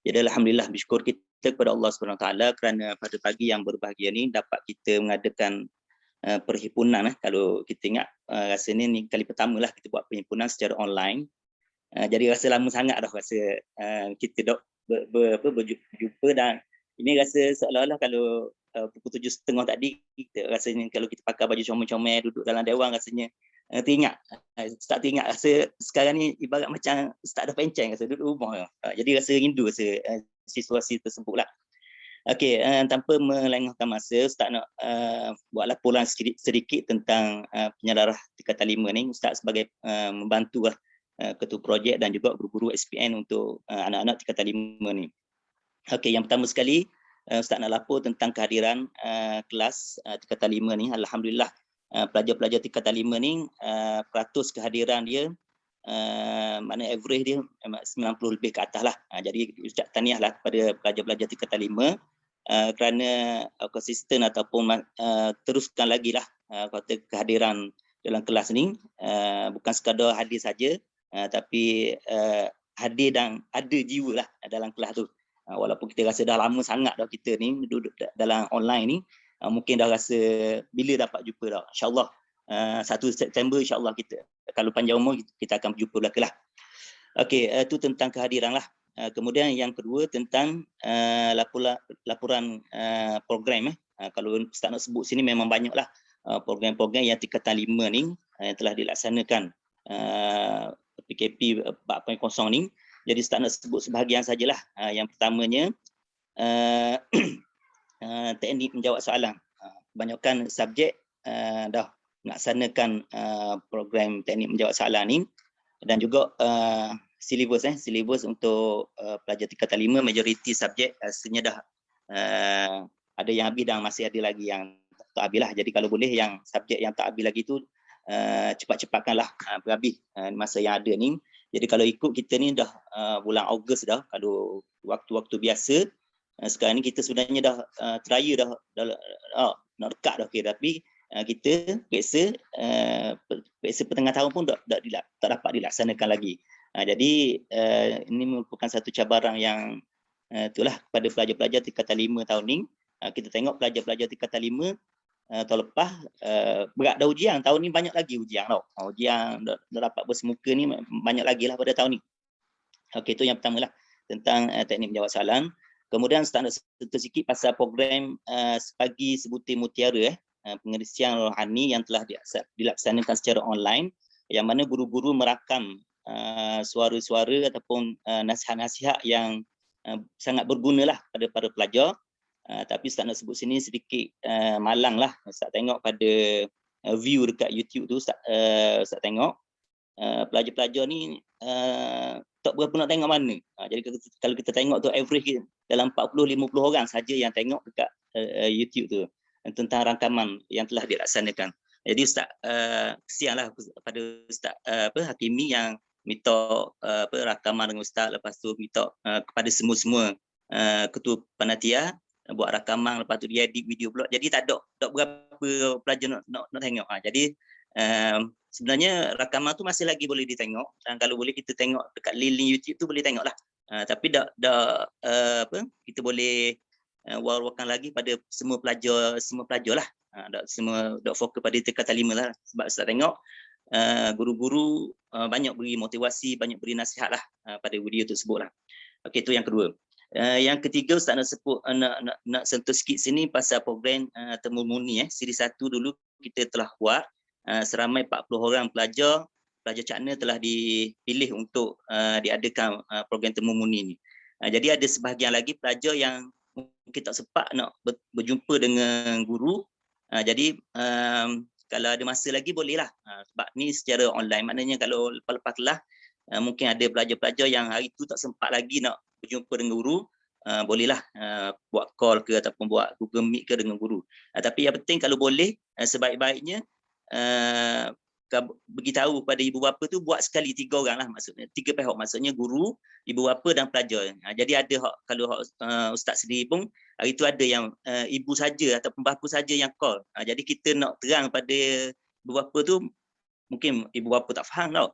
Jadi alhamdulillah bersyukur kita kepada Allah Subhanahu Wa Taala kerana pada pagi yang berbahagia ni dapat kita mengadakan perhimpunan. Kalau kita ingat rasanya ni kali pertama lah kita buat perhimpunan secara online. Jadi rasa lama sangat dah rasa kita dah berjumpa dan ini rasa seolah-olah kalau pukul 7.30 tadi kita rasanya kalau kita pakai baju comel-comel duduk dalam dewan rasanya teringat. Start teringat rasa sekarang ni ibarat macam start dah penceng rasa duduk rumah. Jadi rasa rindu rasa situasi tersebut lah. Okey, tanpa melengahkan masa, Ustaz nak buat laporan sedikit tentang penyelarah tingkatan 5 ni. Ustaz sebagai membantu ketua projek dan juga guru-guru SPN untuk anak-anak tingkatan 5 ni. Okey, yang pertama sekali Ustaz nak lapor tentang kehadiran kelas tingkatan 5 ni. Alhamdulillah pelajar-pelajar tingkatan 5 ni peratus kehadiran dia makna average dia 90 lebih ke atas lah. Jadi ucap tahniahlah kepada pelajar-pelajar tingkatan 5 kerana konsisten ataupun teruskan lagi lah kata kehadiran dalam kelas ni, bukan sekadar hadir saja tapi hadir dan ada jiwa lah dalam kelas tu. Walaupun kita rasa dah lama sangat dah kita ni duduk dalam online ni, mungkin dah rasa bila dapat jumpa dah. InsyaAllah 1 September insyaAllah kita, kalau panjang umur kita akan berjumpa belakang lah. Okey, itu tentang kehadiran lah. Kemudian yang kedua tentang laporan program. Kalau Ustaz nak sebut sini memang banyaklah program-program yang tingkatan 5 ni yang telah dilaksanakan PKP 4.0 ni. Jadi Ustaz nak sebut sebahagian sajalah. Yang pertamanya teknik menjawab soalan. Kebanyakan subjek dah melaksanakan program teknik menjawab soalan ni dan juga silibus untuk pelajar tingkatan 5 majoriti subjek rasanya dah ada yang habis dan masih ada lagi yang tak habis lah. Jadi kalau boleh yang subjek yang tak habis lagi tu cepat-cepatkanlah berhabis masa yang ada ni. Jadi kalau ikut kita ni dah bulan Ogos dah, kalau waktu-waktu biasa sekarang ni kita sebenarnya dah teraya dah nak dekat dah kira, tapi kita peksa pertengah tahun pun tak dapat dilaksanakan lagi. Jadi ini merupakan satu cabaran yang itulah kepada pelajar-pelajar tingkatan 5 tahun ni. Kita tengok pelajar-pelajar tingkatan 5 tahun lepas berat dah ujian, tahun ni banyak lagi ujian tau. Ujian dah dapat bersemuka ni banyak lagi lah pada tahun ni. Okey, itu yang pertama lah tentang teknik menjawab soalan. Kemudian Ustaz nak sentuh sikit pasal program Sepagi Sebutir Mutiara pengisian rohani yang telah dilaksanakan secara online, yang mana guru-guru merakam suara-suara ataupun nasihat-nasihat yang sangat bergunalah pada para pelajar. Tapi Ustaz nak sebut sini sedikit malang lah. Ustaz tengok pada view dekat YouTube tu, Ustaz tengok pelajar-pelajar ni tak berapa nak tengok mana. Jadi kalau kita tengok tu average dalam 40-50 orang saja yang tengok dekat YouTube tu tentang rangkaman yang telah dilaksanakan. Jadi Ustaz kesianlah pada Ustaz Hakimi yang minta rakaman dengan Ustaz, lepas tu minta kepada semua-semua ketua panitia buat rakaman, lepas tu dia edit video pula. Jadi tak berapa pelajar nak tengok. Jadi sebenarnya rakaman tu masih lagi boleh ditengok, dan kalau boleh kita tengok dekat link YouTube tu boleh tengok lah. Tapi kita boleh war-warkan lagi pada semua pelajar lah. Semua fokus pada tingkatan 5 lah. Sebab saya tengok guru-guru banyak beri motivasi, banyak beri nasihat lah pada video tersebut lah. Okey, itu yang kedua. Yang ketiga, Ustaz nak sebut nak sentuh sikit sini pasal program Temu Murni. Siri 1 dulu kita telah buat, seramai 40 orang pelajar Cakna telah dipilih untuk diadakan program Temu Murni ni. Jadi ada sebahagian lagi pelajar yang mungkin tak sempat nak berjumpa dengan guru. Jadi kalau ada masa lagi bolehlah, sebab ni secara online, maknanya kalau lepas-lepas kelas mungkin ada pelajar-pelajar yang hari tu tak sempat lagi nak berjumpa dengan guru, bolehlah buat call ke ataupun buat Google Meet ke dengan guru. Tapi yang penting kalau boleh, sebaik-baiknya beritahu pada ibu bapa tu buat sekali 3 orang lah, maksudnya 3 pihak, maksudnya guru, ibu bapa dan pelajar. Jadi ada kalau ustaz sendiri pun hari tu ada yang ibu saja ataupun bapa saja yang call. Jadi kita nak terang pada ibu bapa tu, mungkin ibu bapa tak faham tau.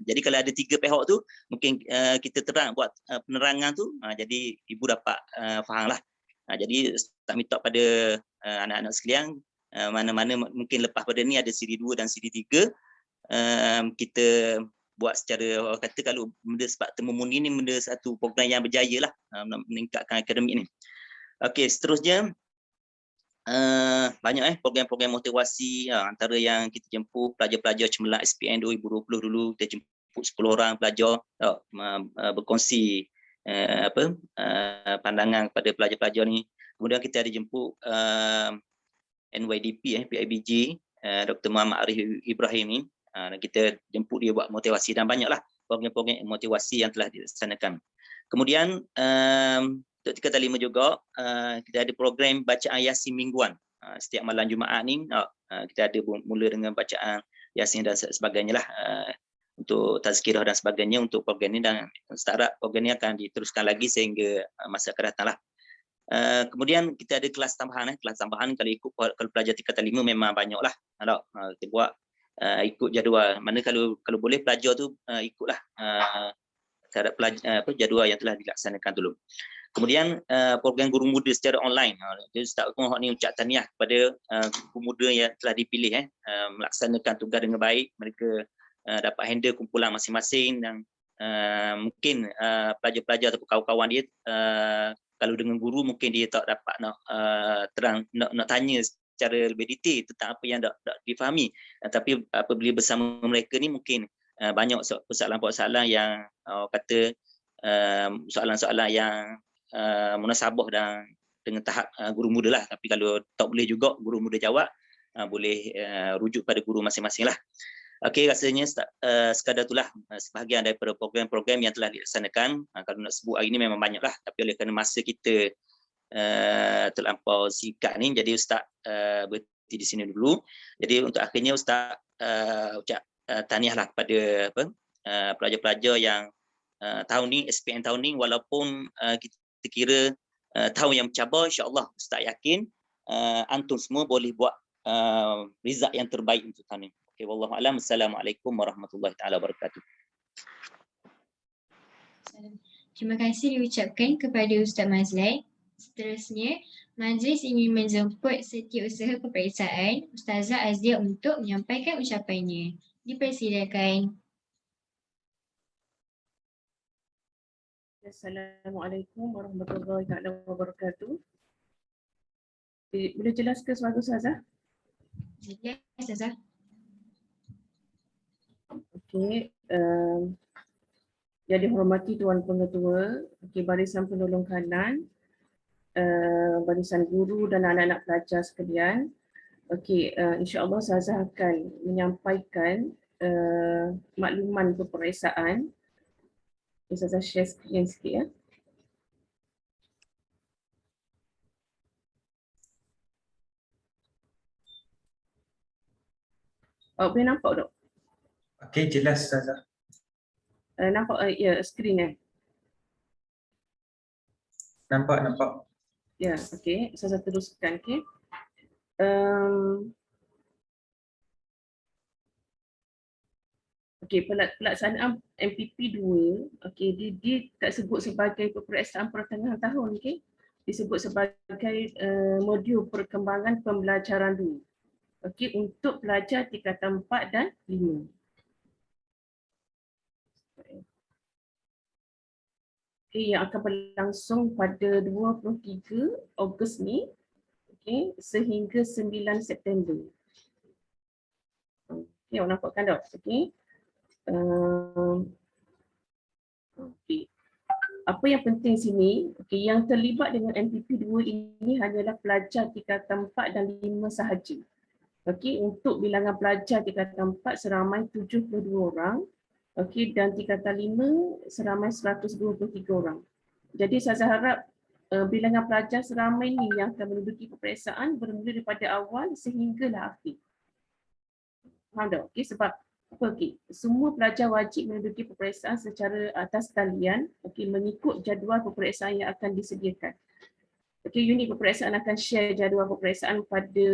Jadi kalau ada 3 pihak tu, mungkin kita terang buat penerangan tu, jadi ibu dapat faham lah. Jadi tak minta pada anak-anak sekalian, mana-mana mungkin lepas pada ni ada siri 2 dan siri 3, kita buat secara, orang kata kalau benda sebab Temu Murni ni benda satu program yang berjaya lah, meningkatkan akademik ni. Okey, seterusnya banyak program-program motivasi, antara yang kita jemput pelajar-pelajar cemerlang SPM 2020 dulu, kita jemput 10 orang pelajar berkongsi pandangan kepada pelajar-pelajar ni. Kemudian kita ada jemput NYDP, PIBG, Dr. Muhammad Arif Ibrahim ni, dan kita jemput dia buat motivasi, dan banyaklah program-program motivasi yang telah dilaksanakan. Kemudian untuk tingkatan 5 juga, kita ada program bacaan Yasin mingguan. Setiap malam Jumaat ni kita ada mula dengan bacaan Yasin dan sebagainya lah, untuk tazkirah dan sebagainya untuk program ni, dan setara program ni akan diteruskan lagi sehingga masa akan datang lah. Kemudian kita ada kelas tambahan. Kelas tambahan kalau pelajar tingkatan 5 memang banyaklah. Kita buat ikut jadual. Mana kalau boleh pelajar tu ikutlah terhadap jadual yang telah dilaksanakan dulu. Kemudian program guru muda secara online. Jadi Ustaz Ukung ni ucap tahniah kepada guru muda yang telah dipilih melaksanakan tugas dengan baik. Mereka dapat handle kumpulan masing-masing, dan mungkin pelajar-pelajar atau kawan-kawan dia kalau dengan guru mungkin dia tak dapat nak terang nak tanya secara lebih detail tentang apa yang tak difahami. Tapi apabila bersama mereka ni mungkin banyak persoalan-persoalan yang kata soalan-soalan yang munasabah dan dengan tahap guru muda lah. Tapi kalau tak boleh juga guru muda jawab, boleh rujuk pada guru masing-masing lah. Okey, rasanya sekadar itulah sebahagian daripada program-program yang telah dilaksanakan. Kalau nak sebut hari ini memang banyaklah, tapi oleh kerana masa kita terlampau singkat ni, jadi Ustaz berhenti di sini dulu. Jadi untuk akhirnya Ustaz ucap tahniahlah kepada pelajar-pelajar yang tahun ni, SPM tahun ni, walaupun kita kira tahun yang mencabar, insya-Allah Ustaz yakin antum semua boleh buat result yang terbaik untuk tahun ni. Okay, wallahu a'lam. Assalamualaikum warahmatullahi taala wabarakatuh. Terima kasih diucapkan kepada Ustaz Mazlan. Seterusnya, majlis ingin menjemput Setiausaha Peperiksaan Ustazah Azdia untuk menyampaikan ucapannya. Dipersilakan. Assalamualaikum warahmatullahi taala wabarakatuh. Boleh jelas ke suara Ustazah? Ya, Ustazah. Okey, yang dihormati Tuan Pengetua, barisan penolong kanan, barisan guru dan anak-anak pelajar sekalian. Okey, insya-Allah Ustazah akan menyampaikan makluman peperiksaan. Ustazah share screen sikit ya. Boleh nampak tak? Okey, jelas Ustazah. Nampak ya skrin Nampak. Ya, okey. Saya teruskan, okey. Okey, pelaksanaan MPP 2, okey, dia tak sebut sebagai peperiksaan pertengahan tahun, okey. Disebut sebagai modul perkembangan pembelajaran dulu. Okey, untuk pelajar tingkatan 4 dan 5. Okey, yang akan berlangsung pada 23 Ogos ni, okey, sehingga 9 September. Okey, awak nampakkan tak? Okey. Okey. Apa yang penting sini, okey, yang terlibat dengan MPP 2 ini hanyalah pelajar tingkatan 4 dan 5 sahaja. Okey, untuk bilangan pelajar tingkatan 4 seramai 72 orang, okey, dan tingkatan 5 seramai 123 orang. Jadi saya harap bilangan pelajar seramai ini yang akan menduduki peperiksaan bermula daripada awal sehinggalah akhir. Faham tak? Okey, sebab apa? Okey, semua pelajar wajib menduduki peperiksaan secara atas talian, okey, mengikut jadual peperiksaan yang akan disediakan. Okey, unit peperiksaan akan share jadual peperiksaan pada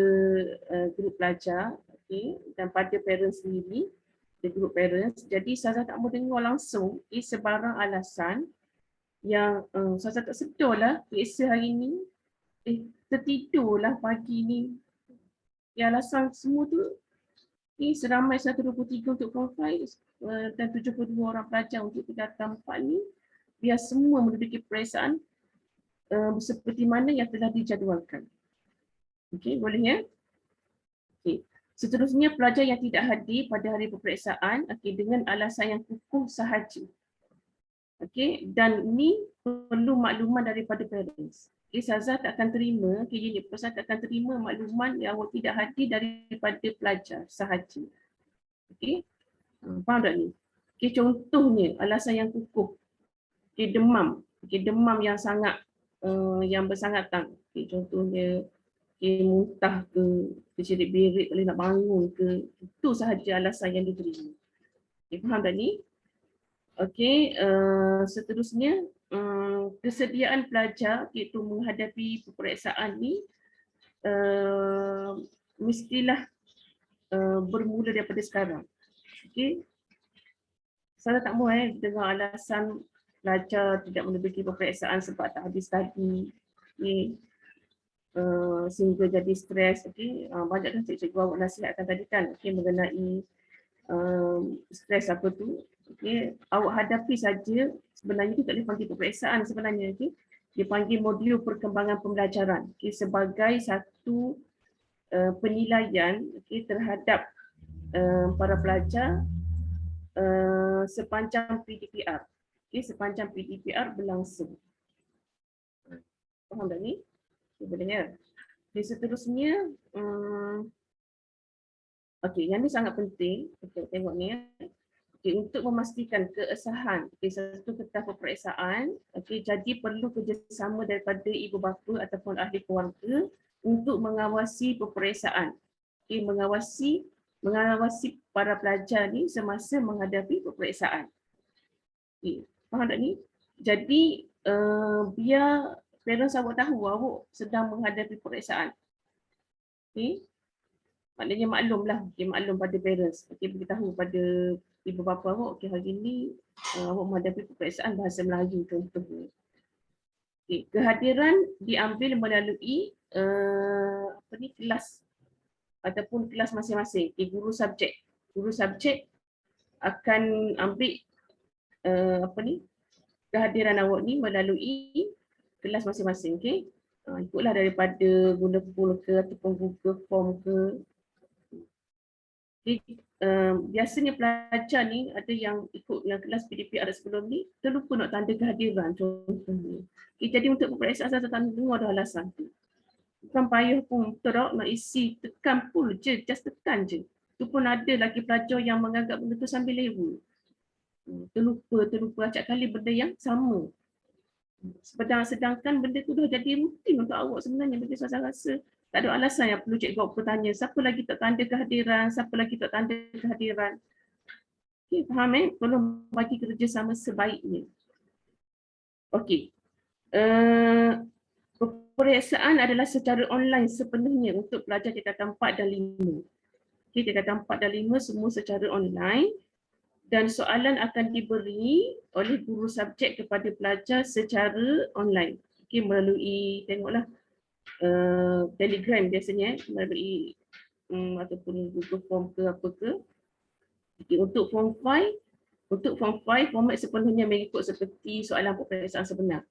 grup pelajar, okey, dan pada parents sendiri, the group parents. Jadi saya tak mahu dengar langsung sebarang alasan yang saya tak sedarlah periksa hari ni, tertidurlah pagi ni. Alasan semua tu seramai 123 untuk form 5 dan 72 orang pelajar untuk tingkatan 4 ni, biar semua menduduki peperiksaan seperti mana yang telah dijadualkan. Okey, boleh ya? Okey. Seterusnya, pelajar yang tidak hadir pada hari peperiksaan, okey, dengan alasan yang kukuh sahaja. Okey, dan ini perlu makluman daripada parents. Okey, Saza tak akan terima, okey, unit peperiksaan tak akan terima makluman yang awak tidak hadir daripada pelajar sahaja. Okey, faham tak ni? Okey, contohnya alasan yang kukuh. Okey, demam. Okey, demam yang sangat yang bersangatan. Okey, contohnya muntah ke, tercerit-berit, tak boleh nak bangun ke, itu sahaja alasan yang diterima. Okey, faham tak ni? Okey, seterusnya kesediaan pelajar iaitu menghadapi peperiksaan ni mestilah bermula daripada sekarang. Okey, saya tak mahu dengar alasan pelajar tidak menduduki peperiksaan sebab tak habis tadi, sehingga jadi stres. Okey, banyak dah cikgu awak nasihatkan tadi kan, okey, mengenai stres apa tu. Okey, awak hadapi saja. Sebenarnya itu tak boleh panggil peperiksaan sebenarnya, okey. Dia panggil modul perkembangan pembelajaran, okey, sebagai satu penilaian, okey, terhadap para pelajar sepanjang PDPR. Okey, sepanjang PDPR berlangsung. Faham tak ni? Okay, boleh ya? Okay, seterusnya, okey, yang ni sangat penting. Okey, tengok ni ya. Okey, untuk memastikan keabsahan satu kertas peperiksaan, okey, jadi perlu kerjasama daripada ibu bapa ataupun ahli keluarga untuk mengawasi peperiksaan. Okey, mengawasi para pelajar ni semasa menghadapi peperiksaan. Okey, faham tak ni? Jadi biar parents awak tahu awak sedang menghadapi peperiksaan. Okey, maknanya maklumlah, okey, maklum pada parents. Okey, beritahu pada ibu bapa awak, okey, hari ni awak menghadapi peperiksaan bahasa Melayu contohnya. Okey, kehadiran diambil melalui kelas ataupun kelas masing-masing. Okay, guru subjek akan ambil kehadiran awak ni melalui kelas masing-masing. Okay, ikutlah daripada guna Google ke ataupun Google Form ke. Okay, biasanya pelajar ni ada yang ikut yang kelas PDPR sebelum ni terlupa nak tanda kehadiran contohnya. Okay, jadi untuk peperiksaan saya tak dengar ada alasan tu. Bukan payah pun teruk nak isi, tekan pun je, just tekan je. Tu pun ada lagi pelajar yang menganggap benda tu sambil level. Terlupa acap kali benda yang sama. Sedangkan benda tu dah jadi rutin untuk awak sebenarnya. Bagi saya rasa tak ada alasan yang perlu cikgu awak bertanya, siapa lagi tak tanda kehadiran, siapa lagi tak tanda kehadiran. Okay, faham Tolong bagi kerjasama sebaiknya. Okey. Peperiksaan adalah secara online sepenuhnya untuk pelajar tingkatan 4 dan 5. Okay, tingkatan 4 dan 5 semua secara online dan soalan akan diberi oleh guru subjek kepada pelajar secara online. Okay, melalui tengoklah Telegram biasanya, melalui ataupun Google Form ke apa ke. Okay, untuk form 5 format sepenuhnya mengikut seperti soalan peperiksaan sebenar.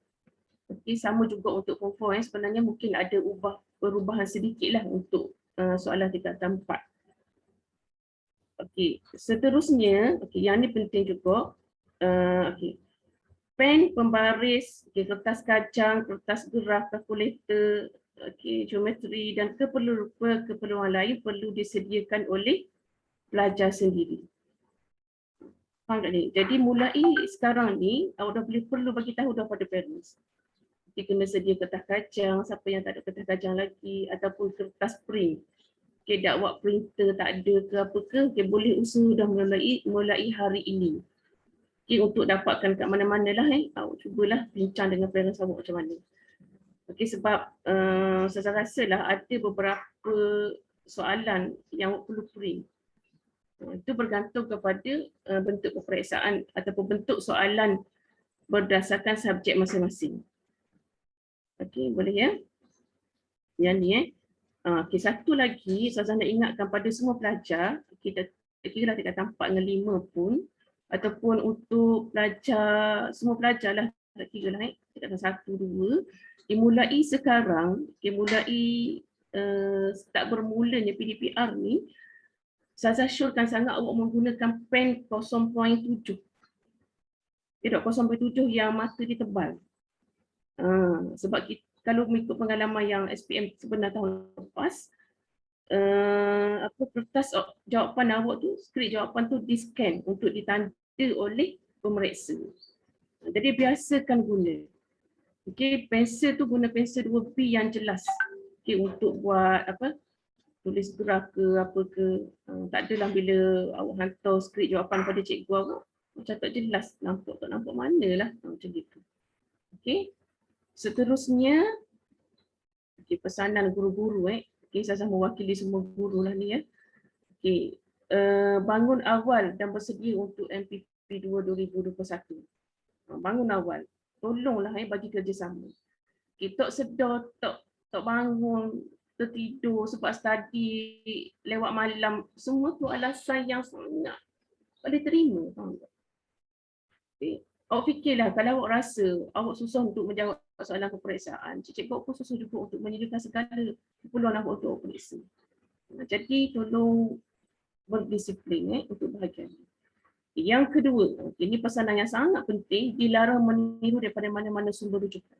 Okey, sama juga untuk form 4 sebenarnya mungkin ada perubahan sedikitlah untuk soalan tingkatan 4. Okey, seterusnya, okey, yang ni penting juga. Okey. Pen, pembaris, okey, kertas kacang, kertas gerah, kalkulator, okey, geometri dan keperluan lain perlu disediakan oleh pelajar sendiri. Faham tak ni? Jadi mulai sekarang ni awak dah boleh perlu bagi tahu dah pada parents. Dia kena sedia kertas kacang, siapa yang tak ada kertas kacang lagi, ataupun kertas print. Okay, dakwah printer tak ada ke apa ke, okay, boleh usaha dah mulai hari ini. Okay, untuk dapatkan kat mana-mana lah awak cubalah bincang dengan parents awak macam mana. Okay, sebab saya rasa lah ada beberapa soalan yang awak perlu print. Itu bergantung kepada bentuk peperiksaan ataupun bentuk soalan berdasarkan subjek masing-masing. Okey, boleh ya? Yang ni okey, satu lagi saya nak ingatkan pada semua pelajar, kita kira tingkatan 4 dengan 5 pun ataupun untuk pelajar, semua pelajar lah, tak kira lah tingkatan 1, 2, dimulai sekarang, tak bermulanya PDPR ni, saya syorkan sangat awak menggunakan pen 0.7. Tidak 0.7 yang mata dia tebal. Sebab kita, kalau mengikut pengalaman yang SPM sebenar tahun lepas, kertas jawapan awak tu, skrip jawapan tu di-scan untuk ditanda oleh pemeriksa. Jadi biasakan guna. Okey, pensel tu guna pensel 2B yang jelas. Okey, untuk buat tulis graf ke apa ke. Tak adalah bila awak hantar skrip jawapan pada cikgu awak macam tak jelas, nampak tak nampak manalah macam gitu. Okey. Seterusnya, okay, pesanan guru-guru okay, saya mewakili semua guru lah ni ya. Okay. Bangun awal dan bersedia untuk MPP 2 2021. Bangun awal. Tolonglah bagi kerjasama. Okay, tak sedar, tak bangun, tertidur sebab study lewat malam. Semua tu alasan yang sangat boleh terima. Okay. Awak fikirlah kalau awak rasa awak susah untuk menjawab soalan peperiksaan, cikgu pun susah juga untuk menyediakan segala keperluan awak untuk periksa. Jadi tolong berdisiplin untuk bahagian ini. Yang kedua, ini pesanan yang sangat penting, dilarang meniru daripada mana-mana sumber rujukan.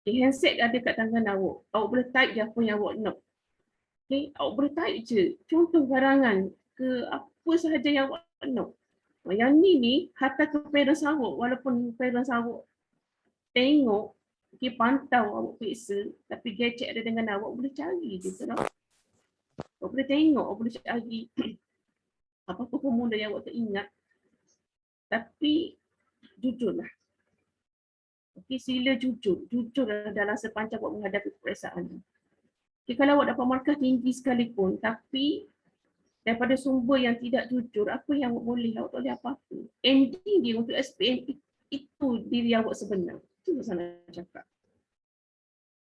Handset ada kat tangan awak, awak boleh type je apa yang awak nak. Awak boleh type je, contoh garangan ke apa sahaja yang awak nak. Yang ni hantar ke parents awak, walaupun parents awak tengok, pantau awak periksa, tapi gadget ada dengan awak, boleh cari je tu lah. Awak boleh tengok, awak boleh cari apa-apa formula yang awak tak ingat. Tapi jujurlah. Sila jujur dalam sepanjang awak menghadapi peperiksaan. Kalau awak dapat markah tinggi sekalipun, tapi daripada sumber yang tidak jujur, apa yang awak boleh? Awak tak boleh apa-apa. Ending dia untuk SPM itu diri awak sebenar. Itu saya nak cakap.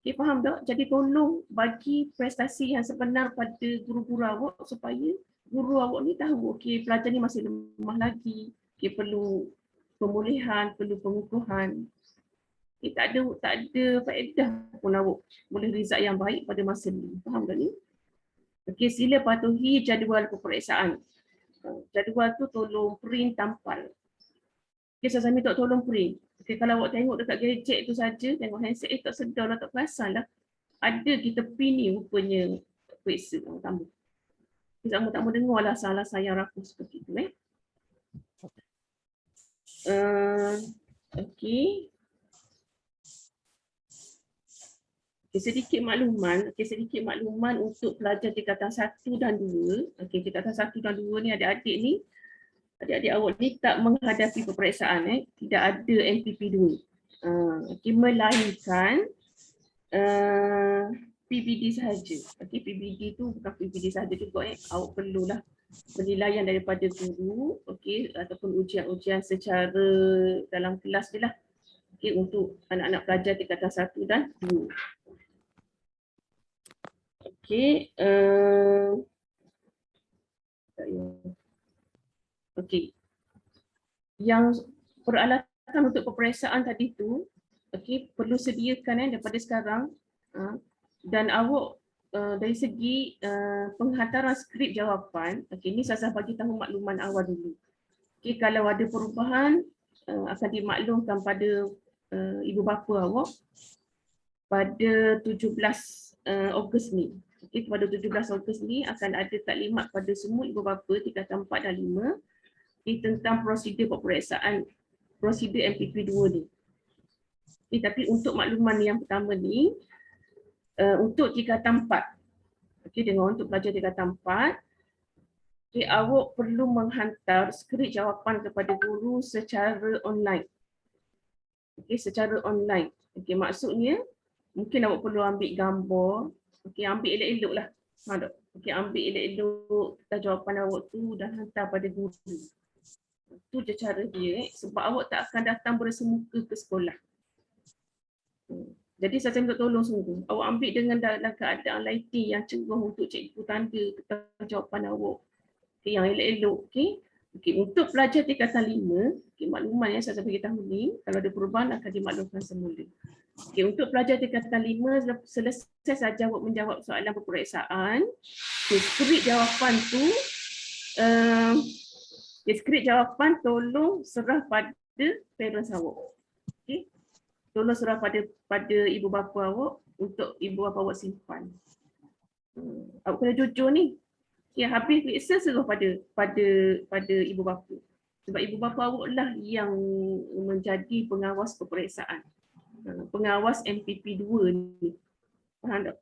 Okay, faham tak? Jadi tolong bagi prestasi yang sebenar pada guru-guru awak supaya guru awak ni tahu, okay, pelajar ni masih lemah lagi, okay, perlu pemulihan, perlu pengukuhan. Okay, tak ada faedah pun awak boleh result yang baik pada masa ni. Faham tak ni? Okey, sila patuhi jadual peperiksaan. Jadual tu tolong print tampal. Okey, saya minta tolong print. Okey, kalau awak tengok dekat gadget tu saja, tengok handset tak sedar lah, tak perasan lah. Ada kita pin ni rupanya periksa tamu. Tamu dengar lah salah saya rakus seperti tu. Okey. Sedikit makluman untuk pelajar tingkatan 1 dan 2. Okey, tingkatan 1 dan 2 ni adik-adik awak ni tak menghadapi peperiksaan, tidak ada MPP 2. Okey, melainkan PBD sahaja. Okey, PBD tu bukan PBD sahaja juga awak perlulah penilaian daripada guru, okey, ataupun ujian-ujian secara dalam kelas je lah. Okey, untuk anak-anak pelajar tingkatan 1 dan 2. Okey, okey. Yang peralatan untuk peperiksaan tadi tu, okey, perlu sediakan daripada sekarang. Dan awak dari segi penghantaran skrip jawapan, okey, ni Ustazah bagi tahu makluman awal dulu. Okey, kalau ada perubahan akan dimaklumkan pada ibu bapa awak pada 17 Ogos ni. Okey, pada 17 Ogos ni akan ada taklimat pada semua ibu bapa tingkatan 4 dan 5 tentang prosedur peperiksaan prosedur MPP 2 ni. Okay, tapi untuk makluman yang pertama ni, untuk tingkatan 4, okay, dengan untuk pelajar tingkatan 4, okay, awak perlu menghantar skrip jawapan kepada guru secara online. Okay, secara online. Okay, maksudnya mungkin awak perlu ambil gambar, okay, ambil elok-elok lah. Okay, ambil elok-elok jawapan awak tu dan hantar pada guru. Itu je cara dia, sebab awak tak akan datang bersemuka ke sekolah. Jadi saya minta tolong sungguh, awak ambil dengan dalam keadaan lighting yang cerah untuk cikgu tanda jawapan awak. Okay, yang elok-elok. Okay. Okay, untuk pelajar tingkatan 5, okay, makluman yang saya bagi tahu ni, kalau ada perubahan akan dimaklumkan semula. Okay, untuk pelajar tingkatan 5, selesai saja awak menjawab soalan peperiksaan, okay, skrip jawapan tu, skrip jawapan tolong serah pada parents awak. Okay. Tolong serah pada ibu bapa awak untuk ibu bapa awak simpan. Awak kena jujur ni. Ya, habis periksa serah pada ibu bapa. Sebab ibu bapa awak lah yang menjadi pengawas peperiksaan. Pengawas MPP 2 ni. Faham tak?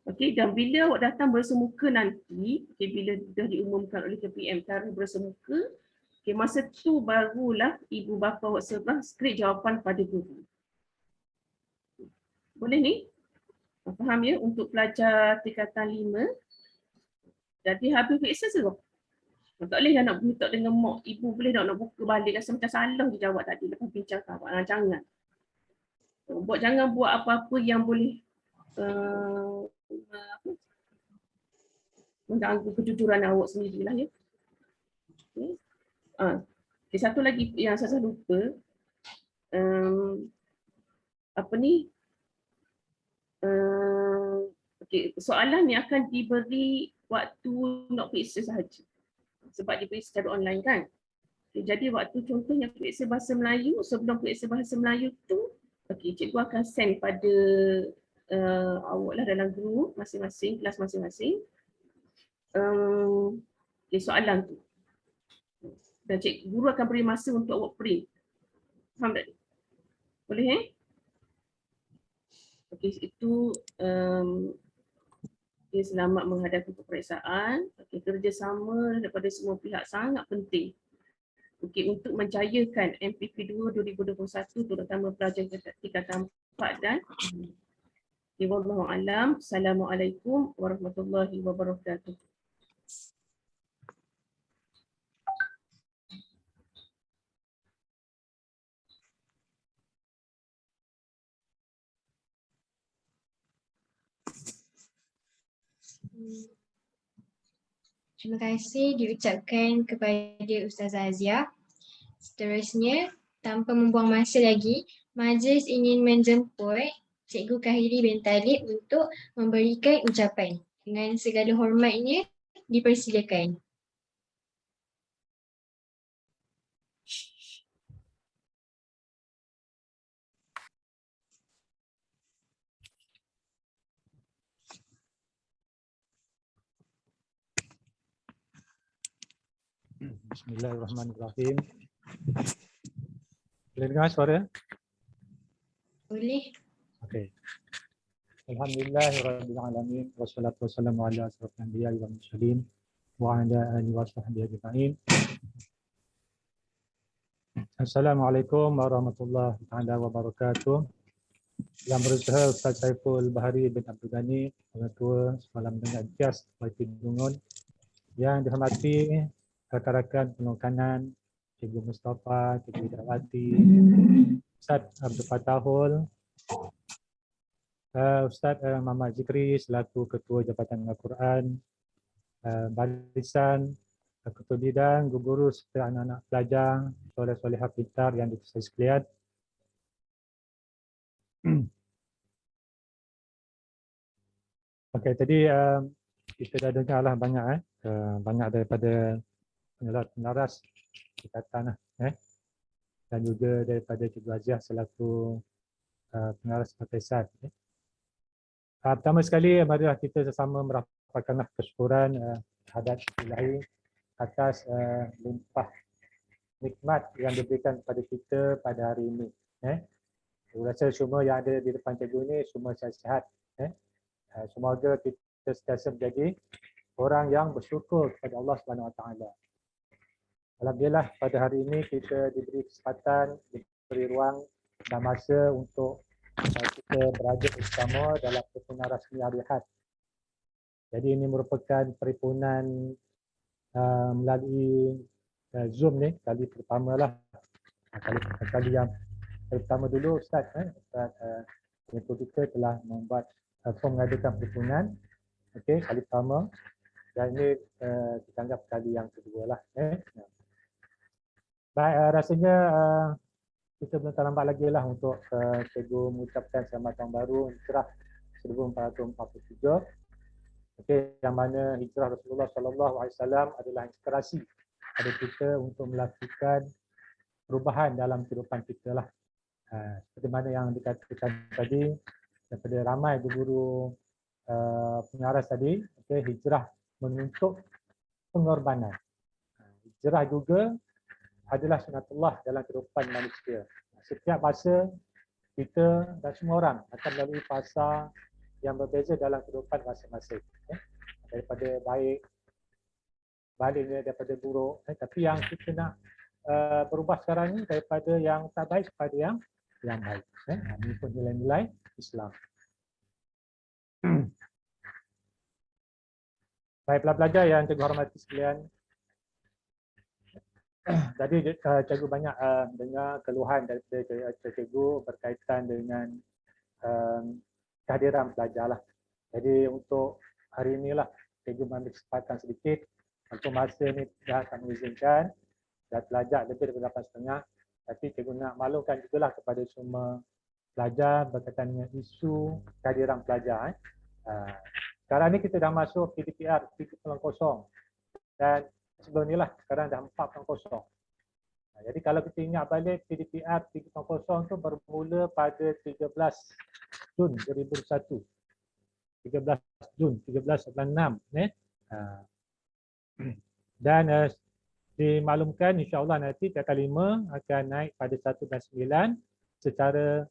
Okey, dan bila awak datang bersemuka nanti, okay, bila dah diumumkan oleh KPM cara bersemuka, okay, masa tu barulah ibu bapa awak serah skrip jawapan pada guru. Boleh ni? Faham ya? Untuk pelajar tingkatan 5. Jadi habis periksa serah. Tak boleh nak minta dengan mak, ibu boleh nak buka balik rasa macam salah dia jawab tadi lepas bincang kawan. Jangan. Jangan buat apa-apa yang boleh mengganggu kejujuran awak sendirilah ya. Okay, satu lagi yang saya lupa. Okay, soalan ni akan diberi waktu nak periksa sahaja. Sebab diberi secara online kan. Okay, jadi waktu contohnya periksa bahasa Melayu, sebelum periksa bahasa Melayu tu, okay, cikgu akan send pada awak lah dalam group masing-masing, kelas masing-masing. Okay, soalan tu. Dan guru akan beri masa untuk awak print. Faham tak? Boleh Okay, itu selamat menghadapi peperiksaan. Okay, kerjasama daripada semua pihak sangat penting. Okay, untuk menjayakan MPP 2 2021 terutama pelajar tingkatan 4 dan wallahu alam. Assalamualaikum warahmatullahi wabarakatuh. Terima kasih diucapkan kepada Ustazah Azia. Seterusnya, tanpa membuang masa lagi, majlis ingin menjemput Cikgu Kahiri bin Talib untuk memberikan ucapan. Dengan segala hormatnya, dipersilakan. Bismillahirrahmanirrahim. Boleh dengar suara? Boleh. Okey. Alhamdulillahirabbil alamin wassalatu wassalamu ala asyrafil anbiya'i wal mursalin wa ala alihi washabbihi ajma'in. Assalamualaikum warahmatullahi taala wabarakatuh. Yang berusaha Ustaz Saiful Bahari bin Abdul Ghani, Pengetua Sekolah Menengah Imtiaz YP Dungun. Yang dihormati rakan-rakan penekanan, Cikgu Mustafa, Cikgu Dawati, Ustaz Abdul Fatahul, Ustaz Muhammad Zikri selaku Ketua Jabatan Al-Quran, barisan, ketua bidang, guru serta anak-anak pelajar, soleh-solehah pintar yang dikasihi sekalian. Okey, tadi kita dah dengarlah banyak banyak daripada penlaras ikatan dan juga daripada Cikgu Aziah selaku pengaras Pakistan. Pertama sekali, marilah kita sesama merapatkanlah kesyukuran terhadap Ilahi atas limpah nikmat yang diberikan kepada kita pada hari ini. Saya rasa semua yang ada di depan cikgu ini semua sihat. Semoga kita sentiasa menjadi orang yang bersyukur kepada Allah Subhanahu Wa Taala. Alhamdulillah pada hari ini kita diberi kesempatan, diberi ruang dan masa untuk kita berada bersama dalam perhimpunan rasmi Al-Ihad. Jadi ini merupakan perhimpunan melalui Zoom ni kali pertama lah. Kali yang pertama dulu Ustaz kita telah membuat mengadakan perhimpunan kali pertama dan ini kita anggap kali yang kedua lah. Baik, rasanya kita belum terlambat lagi lah untuk cikgu mengucapkan selamat tahun baru Hijrah 1447. Yang mana hijrah Rasulullah SAW adalah inspirasi pada kita untuk melakukan perubahan dalam kehidupan kita lah. Seperti mana yang dikatakan tadi daripada ramai guru pengaras tadi, hijrah menuntut pengorbanan. Hijrah juga adalah sunatullah dalam kehidupan manusia. Setiap masa kita dan semua orang akan melalui fasa yang berbeza dalam kehidupan masing-masing. Daripada baliknya daripada buruk. Tapi yang kita nak berubah sekarang ni daripada yang tak baik kepada yang baik. Mengikut nilai-nilai Islam. Baik pelajar yang cikgu hormati sekalian. Tadi cikgu banyak dengar keluhan daripada cikgu berkaitan dengan kehadiran pelajar lah. Jadi untuk hari inilah cikgu mengambil kesempatan sedikit untuk masa ni dah tak mengizinkan dan pelajar lebih daripada 8.30, tapi cikgu nak maklumkan jugalah kepada semua pelajar berkaitan dengan isu kehadiran pelajar. Sekarang ni kita dah masuk PDPR 3.0 dan sebelum ni lah sekarang dah 4.0. Jadi kalau kita ingat balik PDPR 3.0 tu bermula pada 13 Jun 2001. 13 Jun 1396 dan dimaklumkan insya-Allah nanti tingkatan 5 akan naik pada 1 dan 9 secara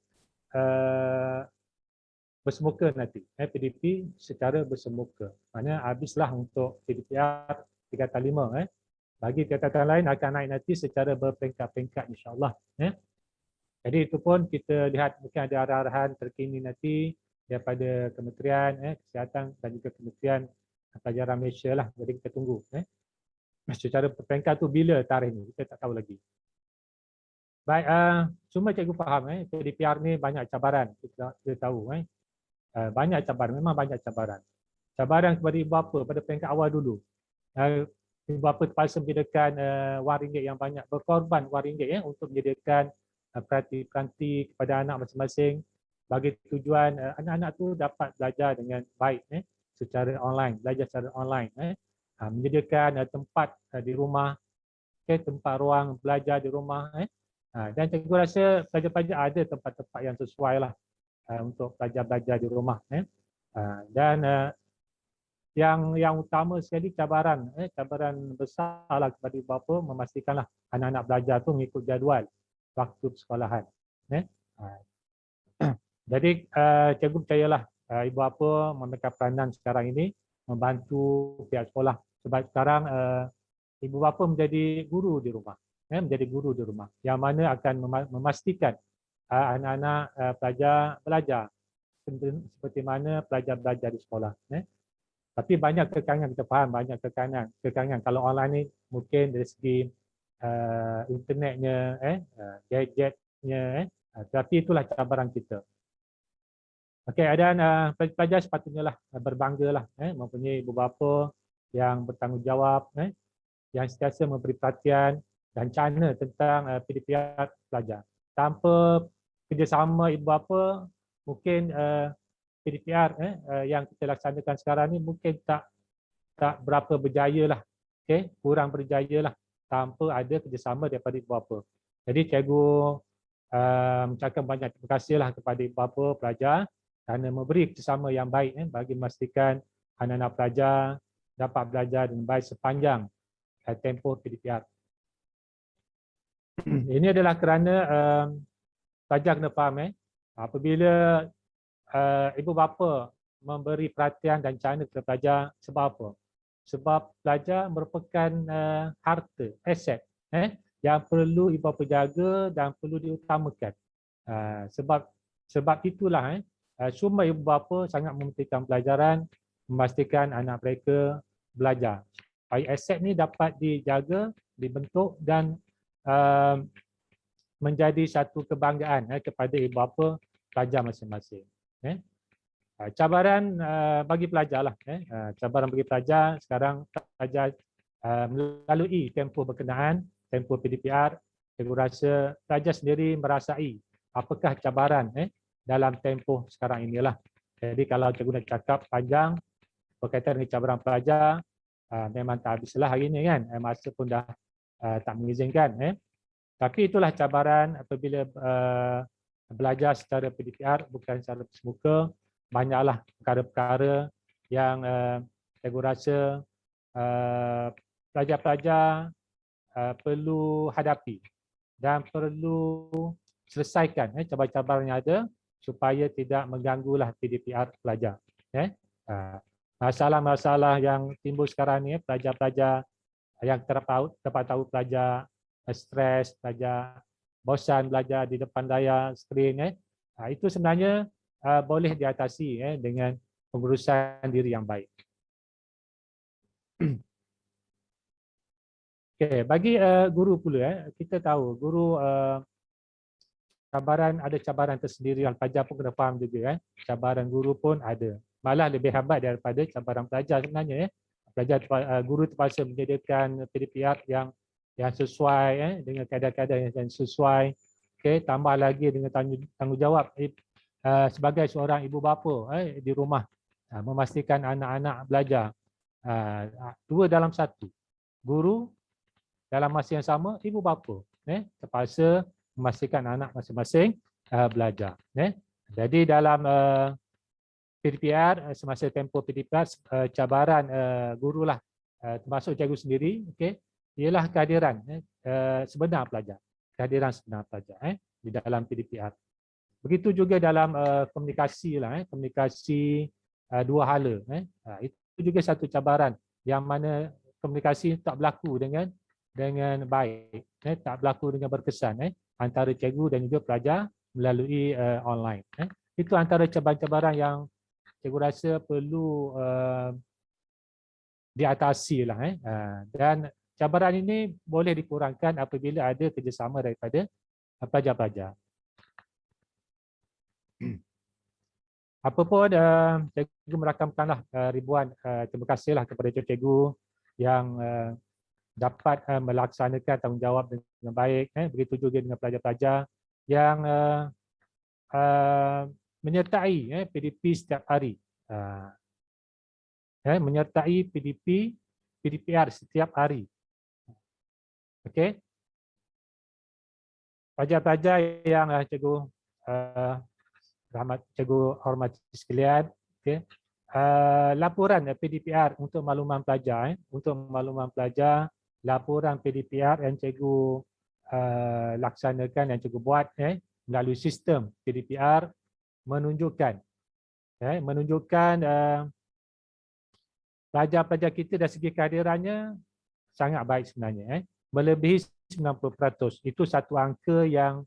bersemuka nanti. PDP secara bersemuka. Maknanya habislah untuk PDPR tingkatan 5. Bagi tingkatan lain akan naik nanti secara berperingkat-peringkat insya-Allah. Jadi itu pun kita lihat mungkin ada arahan terkini nanti daripada Kementerian Kesihatan dan juga Kementerian Pelajaran Malaysia lah. Jadi kita tunggu. Secara peringkat tu bila tarikh ni kita tak tahu lagi. Baik, cuma cikgu faham PDPR ni banyak cabaran, kita tahu banyak cabaran, memang banyak cabaran. Cabaran kepada ibu bapa pada peringkat awal dulu. Ibu bapa terpaksa menyediakan wang ringgit yang banyak, berkorban wang ringgit untuk menyediakan peranti kepada anak masing-masing bagi tujuan anak-anak tu dapat belajar dengan baik secara online, belajar secara online. Menyediakan tempat di rumah, tempat ruang belajar di rumah. Dan cikgu rasa pelajar-pelajar ada tempat-tempat yang sesuai lah untuk pelajar-belajar di rumah. Dan yang utama sekali cabaran besarlah kepada ibu bapa memastikanlah anak-anak belajar tu mengikut jadual waktu persekolahan. Jadi cikgu percayalah ibu bapa memegang peranan sekarang ini membantu pihak sekolah sebab sekarang ibu bapa menjadi guru di rumah. Menjadi guru di rumah yang mana akan memastikan anak-anak pelajar belajar seperti mana pelajar belajar di sekolah. Tapi banyak kekangan, kita faham banyak kekangan. Kalau online ni mungkin dari segi internetnya, gadgetnya, tapi itulah cabaran kita. Okey, dan pelajar sepatutnya lah berbanggalah, mempunyai ibu bapa yang bertanggungjawab, yang sentiasa memberi perhatian dan cana tentang PDPR pelajar. Tanpa kerjasama ibu bapa, mungkin PDPR yang kita laksanakan sekarang ni mungkin tak berapa berjaya lah, kurang berjaya lah tanpa ada kerjasama daripada ibu bapa. Jadi cikgu mengucapkan banyak terima kasih lah kepada ibu bapa pelajar kerana memberi kerjasama yang baik bagi memastikan anak-anak pelajar dapat belajar dengan baik sepanjang tempoh PDPR. Ini adalah kerana pelajar kena faham, apabila ibu bapa memberi perhatian dan cana kepada pelajar, sebab apa? Sebab pelajar merupakan harta, aset yang perlu ibu bapa jaga dan perlu diutamakan. Sebab itulah semua ibu bapa sangat mementingkan pelajaran, memastikan anak mereka belajar. Supaya aset ni dapat dijaga, dibentuk dan menjadi satu kebanggaan kepada ibu bapa pelajar masing-masing. Cabaran bagi pelajar lah. Cabaran bagi pelajar sekarang pelajar melalui tempoh berkenaan, tempoh PDPR, saya rasa pelajar sendiri merasai apakah cabaran dalam tempoh sekarang inilah. Jadi kalau cikgu nak cakap panjang berkaitan dengan cabaran pelajar, memang tak habislah hari ini kan, masa pun dah tak mengizinkan. Tapi itulah cabaran apabila belajar secara PDPR bukan secara semuka. Banyaklah perkara-perkara yang saya rasa pelajar-pelajar perlu hadapi dan perlu selesaikan cabaran-cabaran yang ada supaya tidak mengganggulah PDPR pelajar. Masalah-masalah yang timbul sekarang ni, pelajar-pelajar yang dapat tahu pelajar stres, pelajar bosan belajar di depan layar skrin, itu sebenarnya boleh diatasi dengan pengurusan diri yang baik. Okay, bagi guru pula, kita tahu guru ada cabaran tersendiri yang pelajar pun kena faham juga. Cabaran guru pun ada. Malah lebih hebat daripada cabaran pelajar sebenarnya. Guru terpaksa menyediakan PDPR yang sesuai dengan keadaan-keadaan yang sesuai. Okay, tambah lagi dengan tanggungjawab sebagai seorang ibu bapa di rumah memastikan anak-anak belajar. Dua dalam satu. Guru dalam masa yang sama, ibu bapa terpaksa memastikan anak masing-masing belajar. Jadi dalam PDPR, semasa tempoh PDPR, cabaran gurulah termasuk cikgu sendiri, ialah kehadiran sebenar pelajar. Kehadiran sebenar pelajar di dalam PDPR. Begitu juga dalam komunikasi lah, komunikasi dua hala. Itu juga satu cabaran yang mana komunikasi tak berlaku dengan baik, tak berlaku dengan berkesan antara cikgu dan juga pelajar melalui online. Itu antara cabaran-cabaran yang cikgu rasa perlu diatasi lah. Dan cabaran ini boleh dikurangkan apabila ada kerjasama daripada pelajar-pelajar. Apapun, cikgu merakamkanlah ribuan terima kasihlah kepada cikgu yang dapat melaksanakan tanggungjawab dengan baik. Begitu juga dengan pelajar-pelajar yang menyertai PDP setiap hari. Menyertai PDPR setiap hari. Okey. Pelajar-pelajar yang cikgu cikgu hormati sekalian, laporan PDPR untuk makluman pelajar, laporan PDPR yang cikgu laksanakan, yang cikgu buat melalui sistem PDPR menunjukkan pelajar-pelajar kita dari segi kehadirannya sangat baik sebenarnya, melebihi 90%. Itu satu angka yang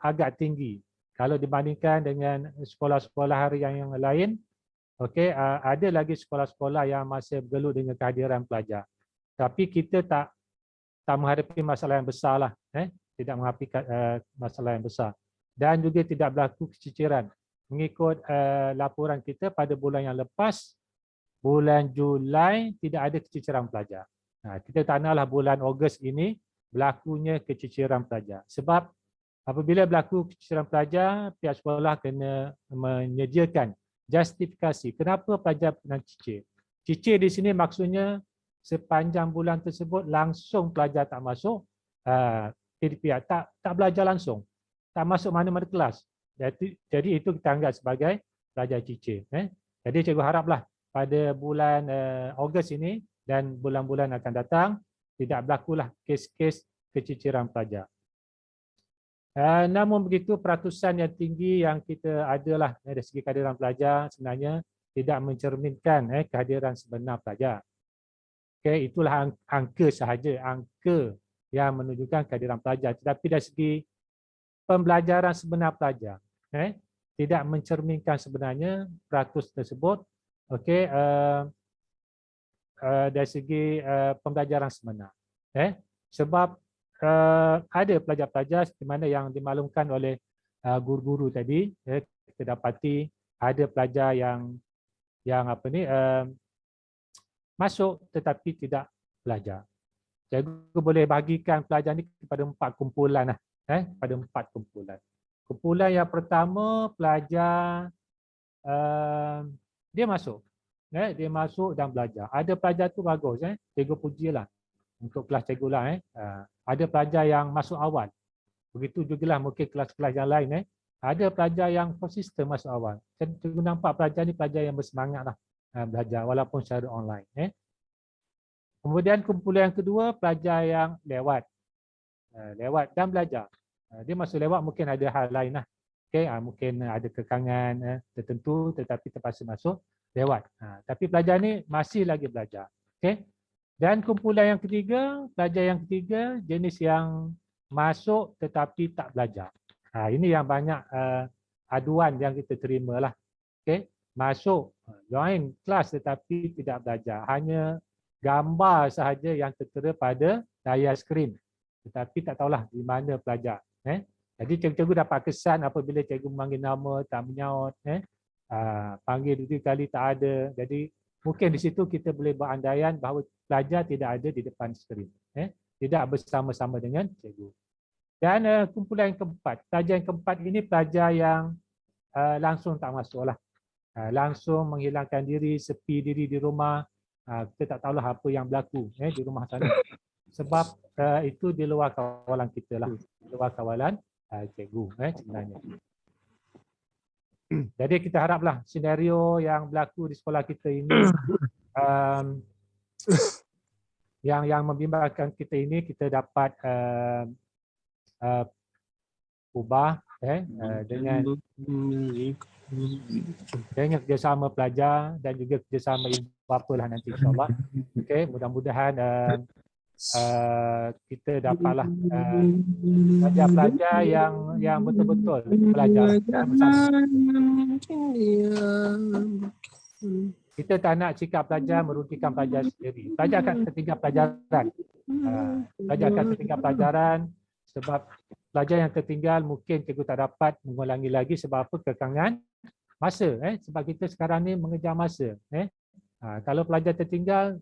agak tinggi kalau dibandingkan dengan sekolah-sekolah harian yang lain. Okey, ada lagi sekolah-sekolah yang masih bergelut dengan kehadiran pelajar. Tapi kita tak menghadapi masalah yang besar lah, tidak menghadapi masalah yang besar. Dan juga tidak berlaku keciciran. Mengikut laporan kita pada bulan yang lepas, bulan Julai tidak ada keciciran pelajar. Kita tak naklah bulan Ogos ini berlakunya keciciran pelajar. Sebab apabila berlaku keciciran pelajar, pihak sekolah kena menyediakan justifikasi kenapa pelajar pernah cicir. Cicir di sini maksudnya sepanjang bulan tersebut langsung pelajar tak masuk, pihak tak belajar langsung, tak masuk mana-mana kelas. Jadi itu kita anggap sebagai pelajar cicir. Jadi cikgu haraplah pada bulan Ogos ini dan bulan-bulan akan datang tidak berlakulah kes-kes keciciran pelajar. Namun begitu, peratusan yang tinggi yang kita adalah dari segi kehadiran pelajar sebenarnya tidak mencerminkan kehadiran sebenar pelajar. Okay, itulah angka sahaja, angka yang menunjukkan kehadiran pelajar. Tetapi dari segi pembelajaran sebenar pelajar, tidak mencerminkan sebenarnya peratus tersebut. Okay, dari segi pembelajaran sebenar. Sebab ada pelajar-pelajar di mana yang dimaklumkan oleh guru-guru tadi, kita dapati ada pelajar yang masuk tetapi tidak belajar. Cikgu boleh bagikan pelajar ni kepada 4 kumpulan lah, pada 4 kumpulan. Kumpulan yang pertama, pelajar dia masuk, dia masuk dan belajar. Ada pelajar tu bagus, cikgu pujilah untuk kelas cikgu lah. Ada pelajar yang masuk awal. Begitu jugalah mungkin kelas-kelas yang lain. Ada pelajar yang konsisten masuk awal. Cikgu nampak pelajar ni pelajar yang bersemangat lah belajar walaupun secara online. Kemudian kumpulan yang kedua, pelajar yang lewat. Lewat dan belajar. Dia masuk lewat mungkin ada hal lain lah. Okay, mungkin ada kekangan tertentu tetapi terpaksa masuk lewat. Tapi pelajar ni masih lagi belajar. Okay. Dan kumpulan yang ketiga, pelajar yang ketiga jenis yang masuk tetapi tak belajar. Ini yang banyak aduan yang kita terima lah. Okay. Masuk, join kelas tetapi tidak belajar. Hanya gambar sahaja yang tertera pada layar skrin. Tetapi tak tahulah di mana pelajar. Jadi cikgu dapat kesan apabila cikgu memanggil nama, tak menyaut. Panggil 2 kali tak ada. Jadi mungkin di situ kita boleh berandaian bahawa pelajar tidak ada di depan skrin. Tidak bersama-sama dengan cikgu. Dan kumpulan yang keempat. Pelajar yang keempat ini pelajar yang langsung tak masuk lah. Langsung menghilangkan diri, sepi diri di rumah. Kita tak tahulah apa yang berlaku di rumah sana. Sebab itu di luar kawalan kita lah. Di luar kawalan cikgu sebenarnya. Jadi kita haraplah senario yang berlaku di sekolah kita ini yang membimbangkan kita ini kita dapat ubah dengan kerjasama pelajar dan juga kerjasama ibu bapa lah nanti insyaAllah. Okay, mudah-mudahan kita dapatlah pelajar-pelajar yang betul-betul belajar bersama. Kita tak nak sikap pelajar merugikan pelajar sendiri. Pelajar akan tertinggal pelajaran. Pelajar akan tertinggal pelajaran sebab pelajar yang tertinggal mungkin cikgu tak dapat mengulangi lagi sebab apa? Kekangan masa. Sebab kita sekarang ni mengejar masa. Kalau pelajar tertinggal,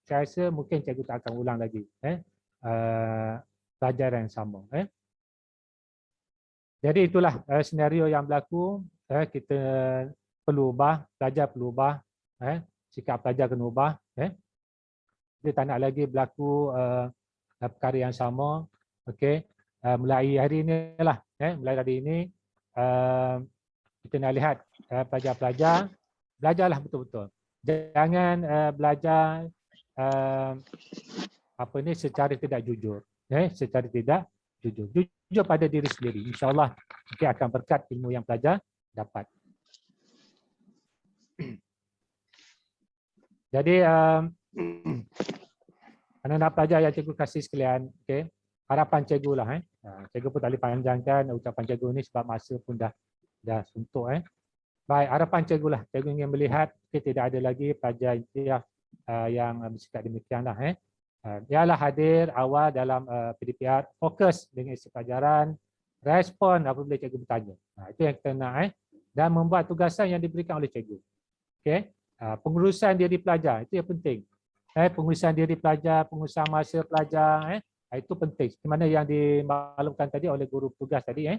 saya rasa mungkin cikgu tak akan ulang lagi pelajaran yang sama. Jadi itulah senario yang berlaku. Kita perlu ubah, pelajar perlu ubah. Sikap pelajar kena ubah. Dia tak nak lagi berlaku perkara yang sama. Okey, mulai hari ini lah. Mulai hari ini kita nak lihat pelajar-pelajar belajarlah betul-betul. Jangan belajar secara tidak jujur. Secara tidak jujur. Jujur pada diri sendiri. InsyaAllah kita akan berkat ilmu yang pelajar dapat. Jadi anak-anak pelajar yang cikgu kasih sekalian, harapan cikgu lah Cikgu pun tak boleh panjangkan ucapan cikgu ni sebab masa pun dah suntuk. Baik, harapan cikgu lah. Cikgu ingin melihat tidak ada lagi pelajar imtiaz yang bersikap demikianlah. Ialah hadir awal dalam PDPR, fokus dengan isi pelajaran, respon apabila cikgu bertanya. Itu yang kita nak. Dan membuat tugasan yang diberikan oleh cikgu. Okay. Pengurusan diri pelajar, itu yang penting. Pengurusan diri pelajar, pengurusan masa pelajar, itu penting. Seperti mana yang dimaklumkan tadi oleh guru tugas tadi.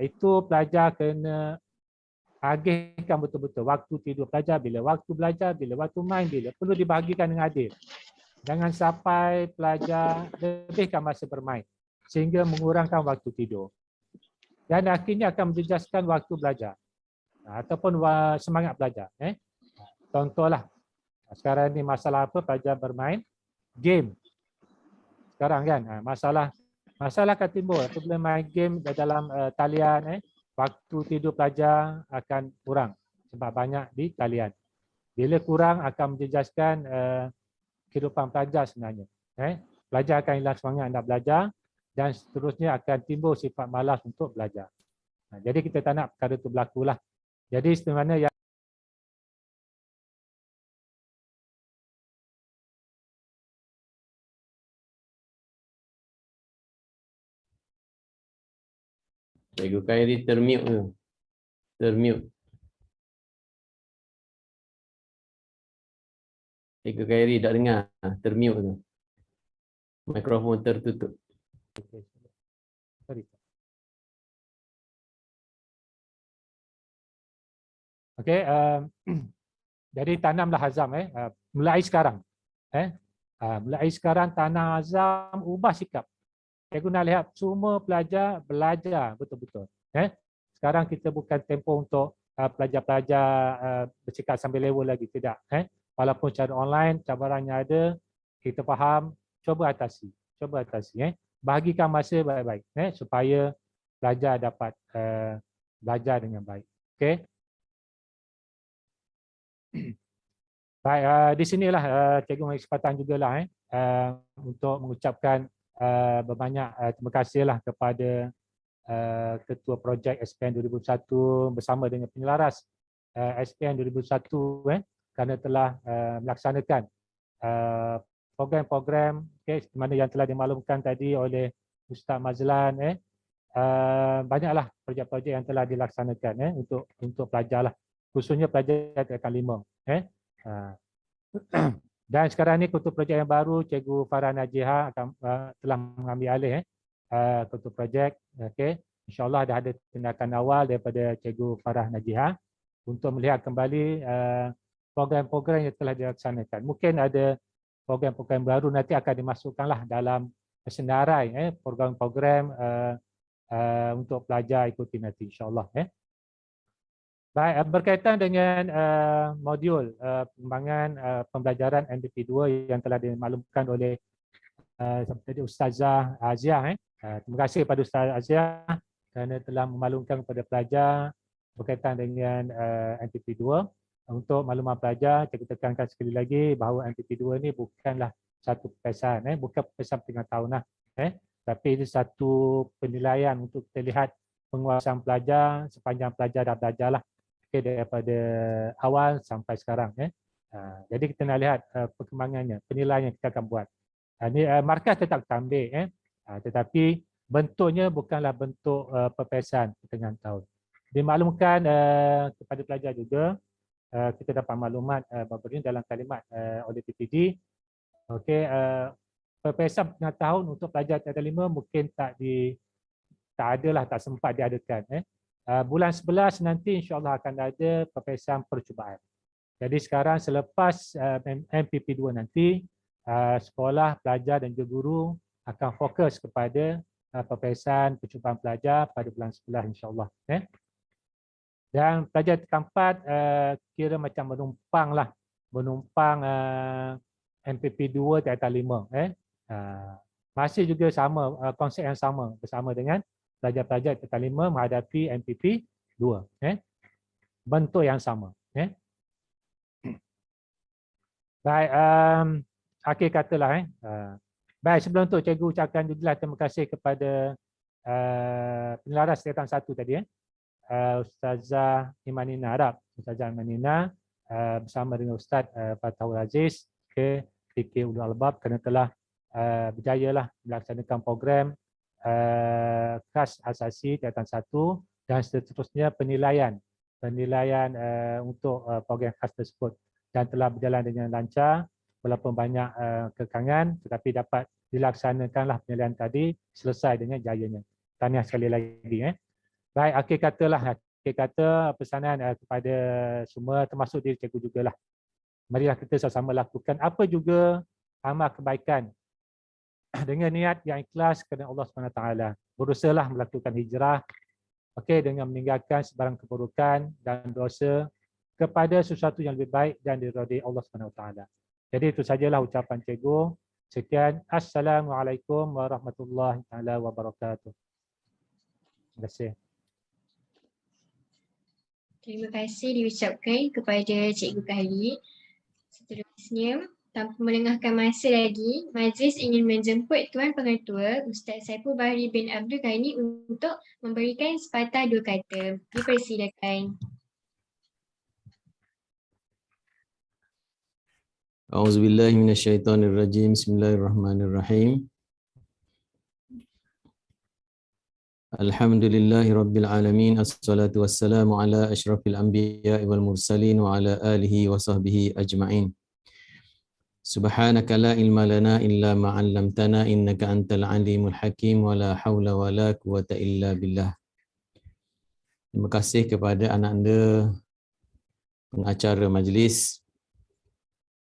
Itu pelajar kena agihkan betul-betul. Waktu tidur pelajar, bila waktu belajar, bila waktu main, bila perlu dibahagikan dengan adil. Jangan sampai pelajar lebihkan masa bermain sehingga mengurangkan waktu tidur. Dan akhirnya akan menjejaskan waktu belajar ataupun semangat belajar. Contohlah, sekarang ni masalah apa? Pelajar bermain game. Sekarang kan, masalah akan timbul apabila main game dalam talian, waktu tidur pelajar akan kurang sebab banyak di talian. Bila kurang akan menjejaskan kehidupan pelajar sebenarnya. Pelajar akan hilang semangat nak belajar dan seterusnya akan timbul sifat malas untuk belajar. Jadi kita tak nak perkara itu berlaku lah. Jadi sebenarnya yang Cikgu Khairi termute tu. Termute. Cikgu Khairi tak dengar. Termute tu. Mikrofon tertutup. Okey, jadi tanamlah azam mulai sekarang. Mulai sekarang tanam azam, ubah sikap. Cikgu nak lihat semua pelajar belajar betul-betul. Sekarang kita bukan tempoh untuk pelajar-pelajar bersikap sambil level lagi, tidak. Walaupun secara online cabarannya ada, kita faham, cuba atasi. Bahagikan masa baik-baik supaya pelajar dapat belajar dengan baik. Okey. Baik, di sinilah cikgu mengambil kesempatan jugalah untuk mengucapkan berbanyak terima kasihlah kepada Ketua Projek SPM 2001 bersama dengan penyelaras SPM 2001 kerana telah melaksanakan program-program seperti mana yang telah dimaklumkan tadi oleh Ustaz Mazlan. Banyaklah projek-projek yang telah dilaksanakan untuk pelajar lah, khususnya pelajar tingkatan 5. Dan sekarang ni ketua projek yang baru, Cikgu Farah Najiha akan telah mengambil alih ketua projek. InsyaAllah dah ada tindakan awal daripada Cikgu Farah Najiha untuk melihat kembali program-program yang telah dilaksanakan. Mungkin ada program-program baru nanti akan dimasukkanlah dalam senarai program-program untuk pelajar ikuti nanti insyaAllah. Baik, berkaitan dengan modul pengembangan pembelajaran MPP 2 yang telah dimaklumkan oleh tadi Ustazah Aziah. Terima kasih kepada Ustazah Aziah kerana telah memaklumkan kepada pelajar berkaitan dengan MPP 2. Untuk makluman pelajar, saya tekankan sekali lagi bahawa MPP 2 ini bukanlah satu pepesan, bukan pepesan tengah tahun lah. Tapi ini satu penilaian untuk kita lihat penguasaan pelajar sepanjang pelajar dah belajar lah. Daripada awal sampai sekarang. Jadi kita nak lihat perkembangannya, penilaian yang kita akan buat. Ini markah tetap kita ambil, tetapi bentuknya bukanlah bentuk pepesan pertengahan tahun. Dimaklumkan kepada pelajar juga, kita dapat maklumat bahawa ini dalam kalimat oleh PPD. Pepesan pertengahan tahun untuk pelajar tingkatan 5 mungkin tak adalah, tak sempat diadakan. Bulan 11 nanti insyaAllah akan ada pepesan percubaan. Jadi sekarang selepas MPP 2 nanti, sekolah, pelajar dan juga guru akan fokus kepada pepesan percubaan pelajar pada bulan 11 insyaAllah. Dan pelajar tingkat 4 kira macam menumpang MPP 2 tingkatan 5. Masih juga sama, konsep yang sama bersama dengan pelajar-pelajar tingkatan 5 menghadapi MPP 2. Bentuk yang sama. Baik, akhir katalah. Baik, sebelum tu cikgu ucapkan juga terima kasih kepada penyelaras tingkatan 1 tadi Ustazah Imanina Arab. Ustazah Imanina bersama dengan Ustaz Fatahul Aziz ke fikir ulul albab kerana telah berjayalah melaksanakan program khas asasi tingkatan 1 dan seterusnya penilaian untuk program khas tersebut dan telah berjalan dengan lancar walaupun banyak kekangan tetapi dapat dilaksanakanlah penilaian tadi selesai dengan jayanya. Tahniah sekali lagi. Baik, akhir kata pesanan kepada semua termasuk diri cikgu jugalah. Marilah kita sama-sama lakukan apa juga amal kebaikan dengan niat yang ikhlas kerana Allah SWT. Berusahalah melakukan hijrah dengan meninggalkan sebarang keburukan dan dosa kepada sesuatu yang lebih baik dan diridai Allah SWT. Jadi itu sajalah ucapan cikgu. Sekian. Assalamualaikum warahmatullahi wabarakatuh. Terima kasih. Terima kasih diucapkan kepada Cikgu Kahli. Seterusnya, tanpa melengahkan masa lagi, majlis ingin menjemput Tuan Pengetua Ustaz Saiful Bahri bin Abdul Ghani untuk memberikan sepatah dua kata. Dipersilakan. A'udzubillahi minasyaitonirrajim. Bismillahirrahmanirrahim. Alhamdulillahi rabbil alamin. Assalatu wassalamu ala asyrafil anbiya'i wal mursalin wa ala alihi wa sahbihi ajma'in. Subhanaka la ilma lana illa ma 'allamtana innaka antal alimul hakim wa la haula wa la quwwata illa billah. Terima kasih kepada anak anda pengacara majlis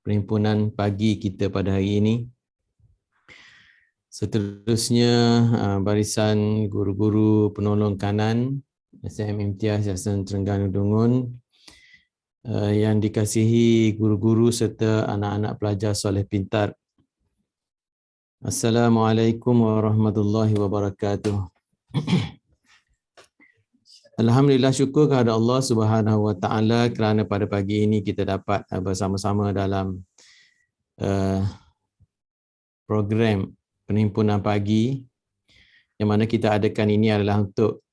perhimpunan pagi kita pada hari ini. Seterusnya barisan guru-guru penolong kanan SMM Imtiaz Yayasan Terengganu Dungun, yang dikasihi guru-guru serta anak-anak pelajar soleh pintar. Assalamualaikum warahmatullahi wabarakatuh. Alhamdulillah, syukur kepada Allah Subhanahu wa taala kerana pada pagi ini kita dapat bersama-sama dalam program penhimpunan pagi yang mana kita adakan ini adalah untuk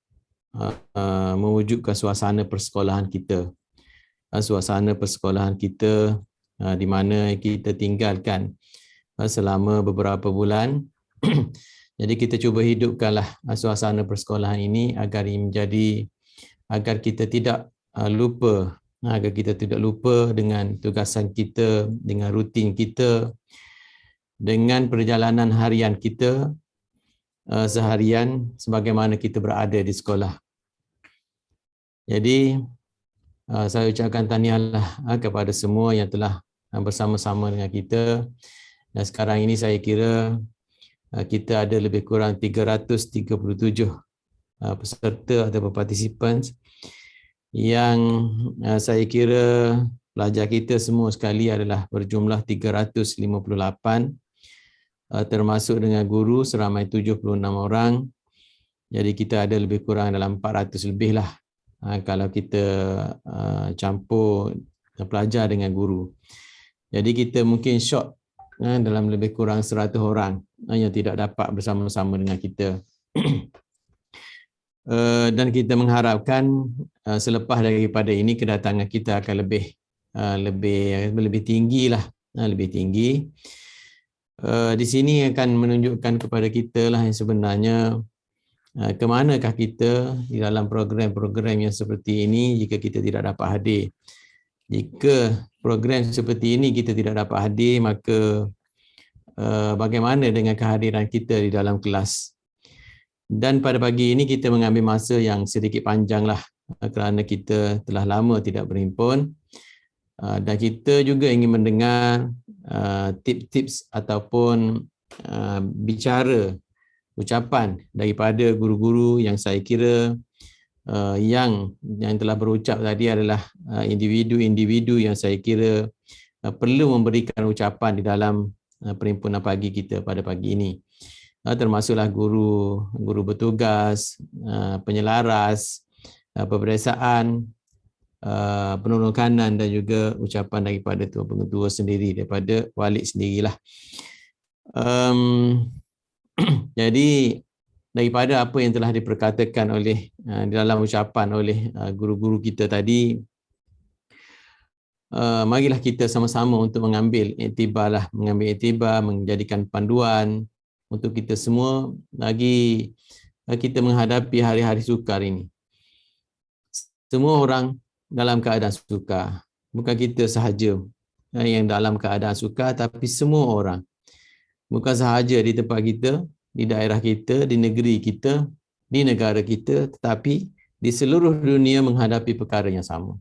mewujudkan suasana persekolahan kita. Suasana persekolahan kita di mana kita tinggalkan selama beberapa bulan. Jadi kita cuba hidupkanlah suasana persekolahan ini agar kita tidak lupa, dengan tugasan kita, dengan rutin kita, dengan perjalanan harian kita seharian sebagaimana kita berada di sekolah. Jadi saya ucapkan tahniahlah kepada semua yang telah bersama-sama dengan kita. Dan sekarang ini saya kira kita ada lebih kurang 337 peserta atau participants yang saya kira pelajar kita semua sekali adalah berjumlah 358, termasuk dengan guru seramai 76 orang. Jadi kita ada lebih kurang dalam 400 lebih lah kalau kita campur pelajar dengan guru. Jadi kita mungkin short dalam lebih kurang 100 orang yang tidak dapat bersama-sama dengan kita. Dan kita mengharapkan selepas daripada ini kedatangan kita akan lebih tinggi lah, lebih tinggi. Di sini akan menunjukkan kepada kita lah yang sebenarnya ke manakah kita di dalam program-program yang seperti ini jika kita tidak dapat hadir. Jika program seperti ini kita tidak dapat hadir, maka bagaimana dengan kehadiran kita di dalam kelas? Dan pada pagi ini kita mengambil masa yang sedikit panjang lah kerana kita telah lama tidak berhimpun. Dan kita juga ingin mendengar tips-tips ataupun bicara ucapan daripada guru-guru yang saya kira yang telah berucap tadi adalah individu-individu yang saya kira perlu memberikan ucapan di dalam perhimpunan pagi kita pada pagi ini. Termasuklah guru bertugas, penyelaras, peperiksaan, penolong kanan dan juga ucapan daripada Tuan Pengetua sendiri, daripada Walid sendirilah. Jadi daripada apa yang telah diperkatakan oleh dalam ucapan oleh guru-guru kita tadi, marilah kita sama-sama untuk mengambil iktibar, menjadikan panduan untuk kita semua bagi kita menghadapi hari-hari sukar ini. Semua orang dalam keadaan sukar, bukan kita sahaja yang dalam keadaan sukar, tapi semua orang, bukan sahaja di tempat kita, di daerah kita, di negeri kita, di negara kita, tetapi di seluruh dunia menghadapi perkara yang sama.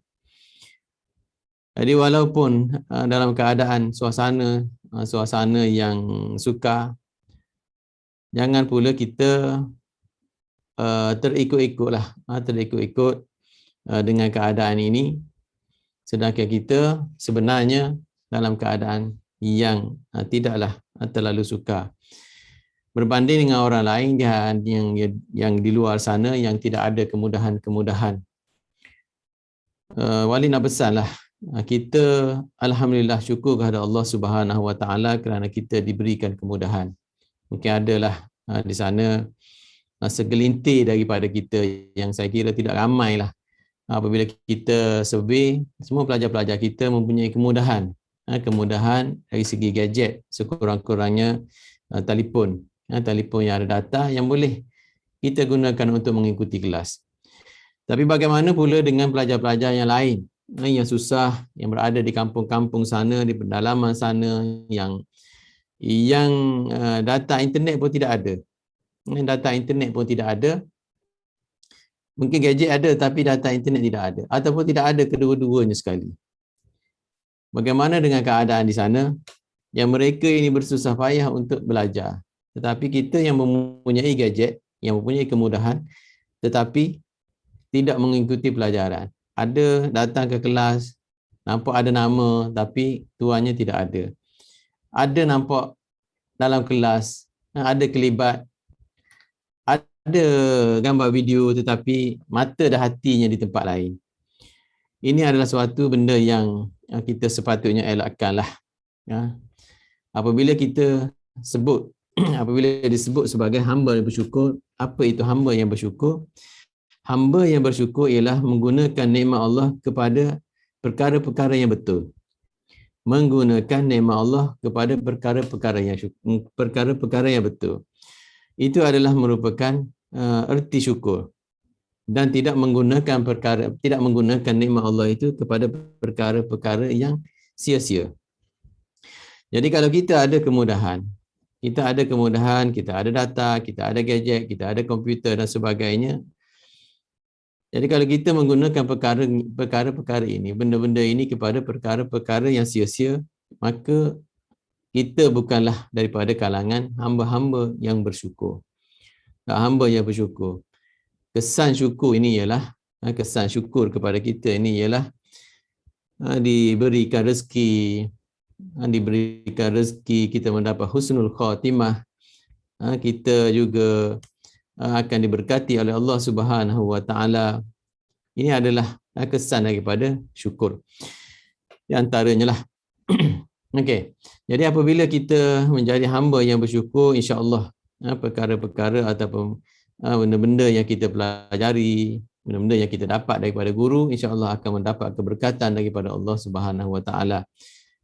Jadi walaupun dalam keadaan suasana yang sukar, jangan pula kita terikut-ikut dengan keadaan ini, sedangkan kita sebenarnya dalam keadaan yang tidaklah terlalu sukar. Berbanding dengan orang lain yang di luar sana yang tidak ada kemudahan-kemudahan. Wali nak pesanlah, kita alhamdulillah syukur kepada Allah Subhanahu Wa Taala kerana kita diberikan kemudahan. Mungkin adalah di sana segelintir daripada kita yang saya kira tidak ramai lah. Apabila kita survey, semua pelajar-pelajar kita mempunyai kemudahan dari segi gadget, sekurang-kurangnya telefon yang ada data yang boleh kita gunakan untuk mengikuti kelas. Tapi bagaimana pula dengan pelajar-pelajar yang lain yang susah, yang berada di kampung-kampung sana, di pedalaman sana, yang data internet pun tidak ada. Mungkin gadget ada tapi data internet tidak ada, ataupun tidak ada kedua-duanya sekali. Bagaimana dengan keadaan di sana yang mereka ini bersusah payah untuk belajar, tetapi kita yang mempunyai gadget, yang mempunyai kemudahan tetapi tidak mengikuti pelajaran. Ada datang ke kelas, nampak ada nama tapi tuannya tidak ada. Ada nampak dalam kelas, ada kelibat, ada gambar video tetapi mata dan hatinya di tempat lain. Ini adalah suatu benda yang kita sepatutnya elakkanlah. Apabila kita sebut, apabila disebut sebagai hamba yang bersyukur, apa itu hamba yang bersyukur? Hamba yang bersyukur ialah menggunakan nikmat Allah kepada perkara-perkara yang betul. Menggunakan nikmat Allah kepada perkara-perkara yang betul. Itu adalah merupakan erti syukur, dan tidak menggunakan nikmat Allah itu kepada perkara-perkara yang sia-sia. Jadi kalau kita ada kemudahan, kita ada data, kita ada gadget, kita ada komputer dan sebagainya. Jadi kalau kita menggunakan perkara-perkara ini, benda-benda ini kepada perkara-perkara yang sia-sia, maka kita bukanlah daripada kalangan hamba-hamba yang bersyukur. Hamba yang bersyukur. Kesan syukur ini ialah, kesan syukur kepada kita ini ialah diberikan rezeki, kita mendapat husnul khatimah, kita juga akan diberkati oleh Allah Subhanahu Wa Taala. Ini adalah kesan daripada syukur. Di antaranya lah. Okey. Jadi apabila kita menjadi hamba yang bersyukur, insya-Allah perkara-perkara ataupun benda-benda yang kita pelajari, benda-benda yang kita dapat daripada guru, insya-Allah akan mendapat keberkatan daripada Allah Subhanahu Wa Taala.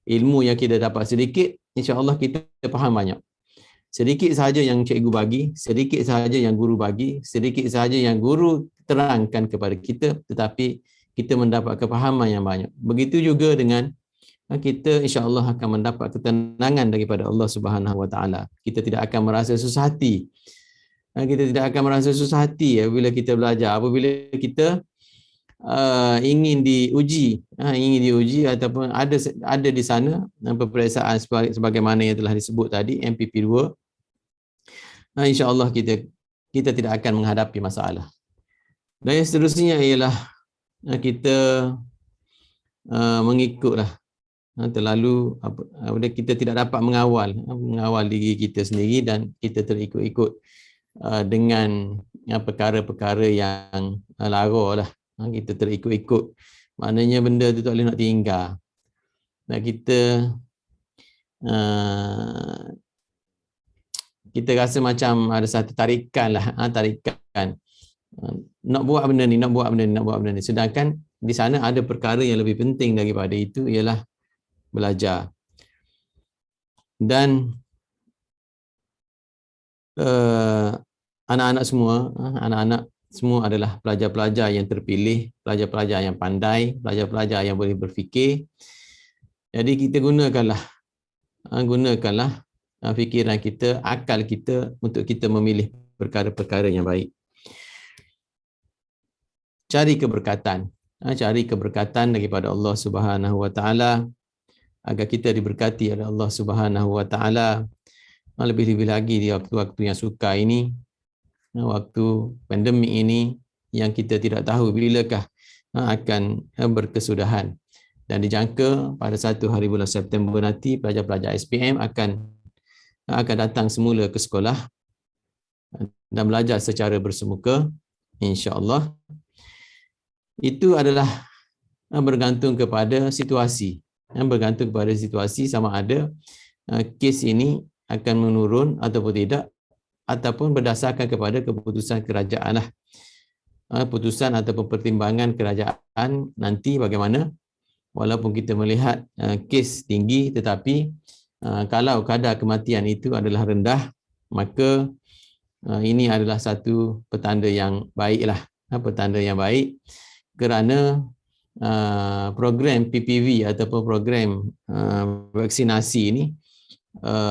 Ilmu yang kita dapat sedikit, insya-Allah kita faham banyak. Sedikit sahaja yang cikgu bagi, sedikit sahaja yang guru bagi, sedikit sahaja yang guru terangkan kepada kita, tetapi kita mendapat kefahaman yang banyak. Begitu juga dengan kita insya-Allah akan mendapat ketenangan daripada Allah Subhanahu Wa Taala. Kita tidak akan merasa susah hati. Apabila kita belajar, apabila kita ingin diuji ataupun ada di sana peperiksaan sebagaimana yang telah disebut tadi, MPP2, insya-Allah kita tidak akan menghadapi masalah. Dan yang seterusnya ialah kita mengikutlah. Terlalu kita tidak dapat mengawal diri kita sendiri dan kita terikut-ikut dengan perkara-perkara yang lara lah. Kita terikut-ikut, maknanya benda tu tak boleh nak tinggal. Dan kita kita rasa macam ada satu tarikan lah, tarikan. Nak buat benda ni, nak buat benda ni. Sedangkan di sana ada perkara yang lebih penting daripada itu, ialah belajar. Dan anak-anak semua adalah pelajar-pelajar yang terpilih, pelajar-pelajar yang pandai, pelajar-pelajar yang boleh berfikir. Jadi kita gunakanlah fikiran kita, akal kita untuk kita memilih perkara-perkara yang baik. Cari keberkatan daripada Allah Subhanahu Wa Taala, agar kita diberkati oleh Allah Subhanahu Wa Taala. Lebih-lebih lagi di waktu-waktu yang sukar ini, waktu pandemik ini, yang kita tidak tahu bilakah akan berkesudahan. Dan dijangka pada 1 hari bulan September nanti pelajar-pelajar SPM akan datang semula ke sekolah dan belajar secara bersemuka, insya-Allah. Itu adalah bergantung kepada situasi. Bergantung kepada situasi sama ada kes ini akan menurun ataupun tidak, ataupun berdasarkan kepada keputusan kerajaan lah. Putusan ataupun pertimbangan kerajaan nanti bagaimana. Walaupun kita melihat kes tinggi, tetapi kalau kadar kematian itu adalah rendah, maka ini adalah satu petanda yang baik lah. Petanda yang baik kerana program PPV ataupun program vaksinasi ini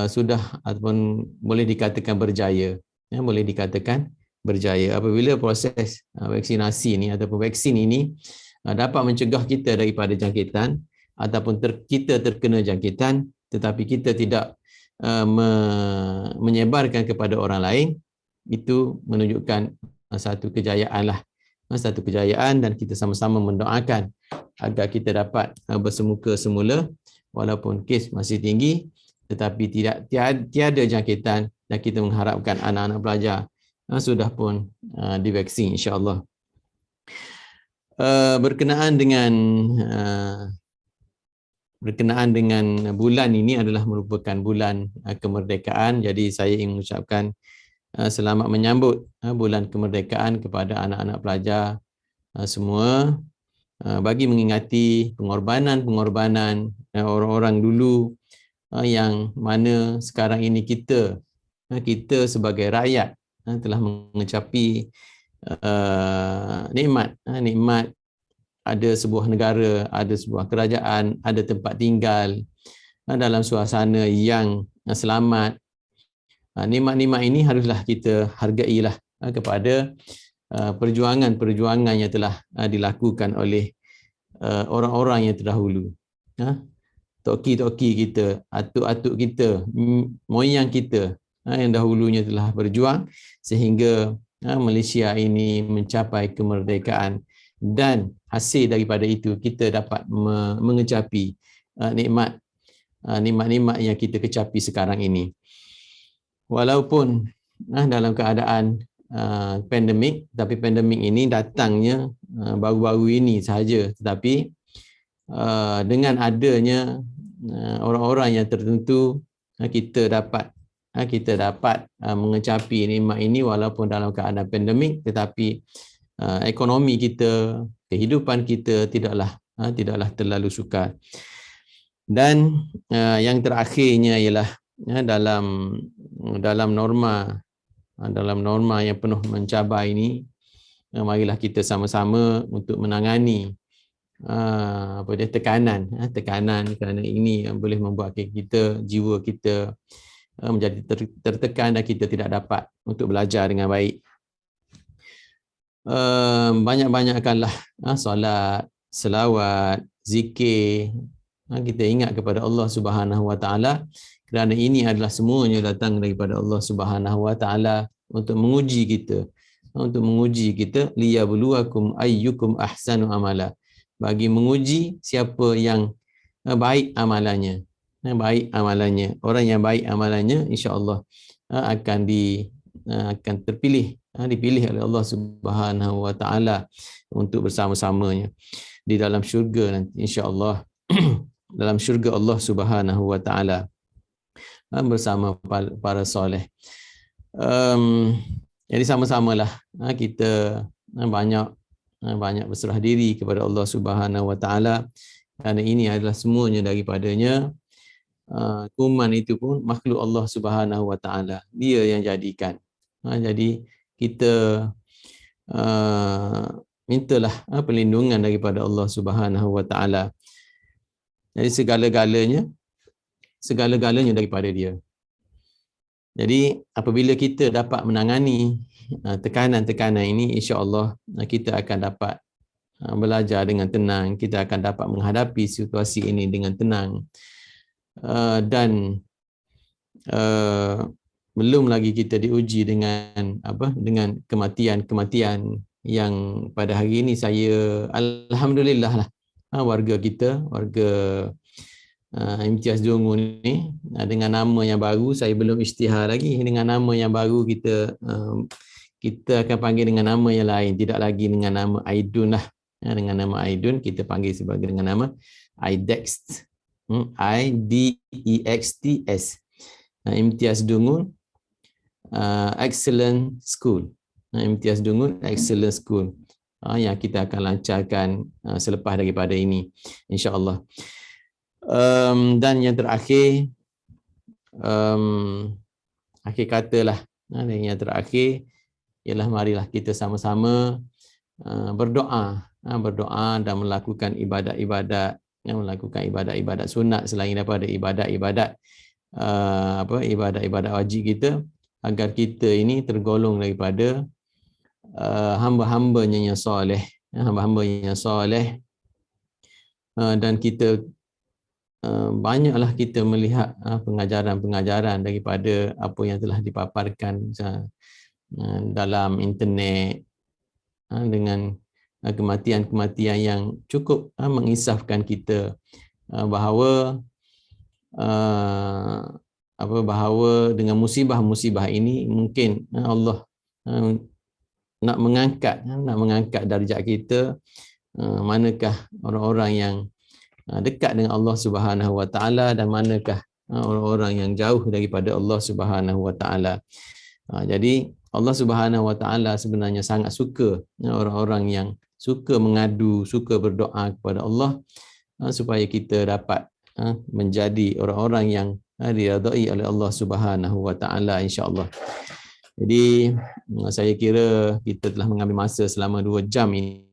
sudah ataupun boleh dikatakan berjaya. Boleh dikatakan berjaya. Apabila proses vaksinasi ini ataupun vaksin ini dapat mencegah kita daripada jangkitan ataupun kita terkena jangkitan, tetapi kita tidak menyebarkan kepada orang lain, itu menunjukkan satu kejayaan lah. Satu kejayaan, dan kita sama-sama mendoakan agar kita dapat bersemuka semula walaupun kes masih tinggi, tetapi tiada jangkitan, dan kita mengharapkan anak-anak pelajar sudah pun divaksin, insya-Allah. Berkenaan dengan bulan ini adalah merupakan bulan kemerdekaan, jadi saya ingin mengucapkan selamat menyambut bulan kemerdekaan kepada anak-anak pelajar semua, bagi mengingati pengorbanan orang-orang dulu yang mana sekarang ini kita sebagai rakyat telah mengecapi nikmat ada sebuah negara, ada sebuah kerajaan, ada tempat tinggal dalam suasana yang selamat. Nikmat-nikmat ini haruslah kita hargailah kepada perjuangan-perjuangan yang telah dilakukan oleh orang-orang yang terdahulu. Toki-toki kita, atuk-atuk kita, moyang kita yang dahulunya telah berjuang sehingga Malaysia ini mencapai kemerdekaan, dan hasil daripada itu kita dapat mengecapi nikmat-nikmat yang kita kecapi sekarang ini. Walaupun dalam keadaan pandemik, tapi pandemik ini datangnya baru-baru ini sahaja, tetapi dengan adanya orang-orang yang tertentu, kita dapat mengecapi nikmat ini walaupun dalam keadaan pandemik, tetapi ekonomi kita, kehidupan kita tidaklah terlalu sukar. Dan yang terakhirnya ialah dalam norma yang penuh mencabar ini, marilah kita sama-sama untuk menangani tekanan kerana ini yang boleh membuat kita, jiwa kita menjadi tertekan dan kita tidak dapat untuk belajar dengan baik. Banyak-banyakkanlah solat, selawat, zikir. Kita ingat kepada Allah Subhanahu Wa Taala, kerana ini adalah semuanya datang daripada Allah Subhanahu Wa Taala untuk menguji kita, liyabluwakum ayyukum ahsanu amala, bagi menguji siapa yang baik amalannya. Orang yang baik amalannya, insya-Allah akan dipilih oleh Allah Subhanahu Wa Taala untuk bersama-samanya di dalam syurga nanti, insya-Allah. Dalam syurga Allah Subhanahu Wa Taala bersama para soleh. Jadi sama-samalah kita banyak berserah diri kepada Allah Subhanahu Wa Taala, kerana ini adalah semuanya daripadanya. Kuman itu pun makhluk Allah Subhanahu Wa Taala, dia yang jadikan. Jadi kita mintalah perlindungan daripada Allah Subhanahu Wa Taala. Jadi segala-galanya daripada dia. Jadi apabila kita dapat menangani tekanan-tekanan ini, insya-Allah kita akan dapat belajar dengan tenang, kita akan dapat menghadapi situasi ini dengan tenang. Dan belum lagi kita diuji dengan kematian yang pada hari ini saya alhamdulillah lah, warga kita, warga Imtiaz Dungun ni dengan nama yang baru, saya belum isytihar lagi, dengan nama yang baru kita akan panggil dengan nama yang lain, tidak lagi dengan nama Aidun lah. Dengan nama Aidun kita panggil sebagai dengan nama IDEXT, IDEXTS, Imtiaz Dungun Excellent School. Imtiaz Dungun Excellent School yang kita akan lancarkan selepas daripada ini, insya-Allah. Dan yang terakhir, akhir katalah, yang terakhir ialah marilah kita sama-sama berdoa dan melakukan ibadat-ibadat, ibadat-ibadat sunat selain daripada ibadat-ibadat ibadat-ibadat wajib kita, agar kita ini tergolong daripada hamba-hambanya yang soleh, dan kita banyaklah kita melihat pengajaran-pengajaran daripada apa yang telah dipaparkan dalam internet, dengan kematian-kematian yang cukup mengisafkan kita, bahawa dengan musibah-musibah ini mungkin Allah nak mengangkat darjat kita. Manakah orang-orang yang dekat dengan Allah Subhanahu Wa Taala dan manakah orang-orang yang jauh daripada Allah Subhanahu Wa Taala. Jadi Allah Subhanahu Wa Taala sebenarnya sangat suka orang-orang yang suka mengadu, suka berdoa kepada Allah, supaya kita dapat menjadi orang-orang yang diridai oleh Allah Subhanahu Wa Taala, insya-Allah. Jadi saya kira kita telah mengambil masa selama 2 jam ini.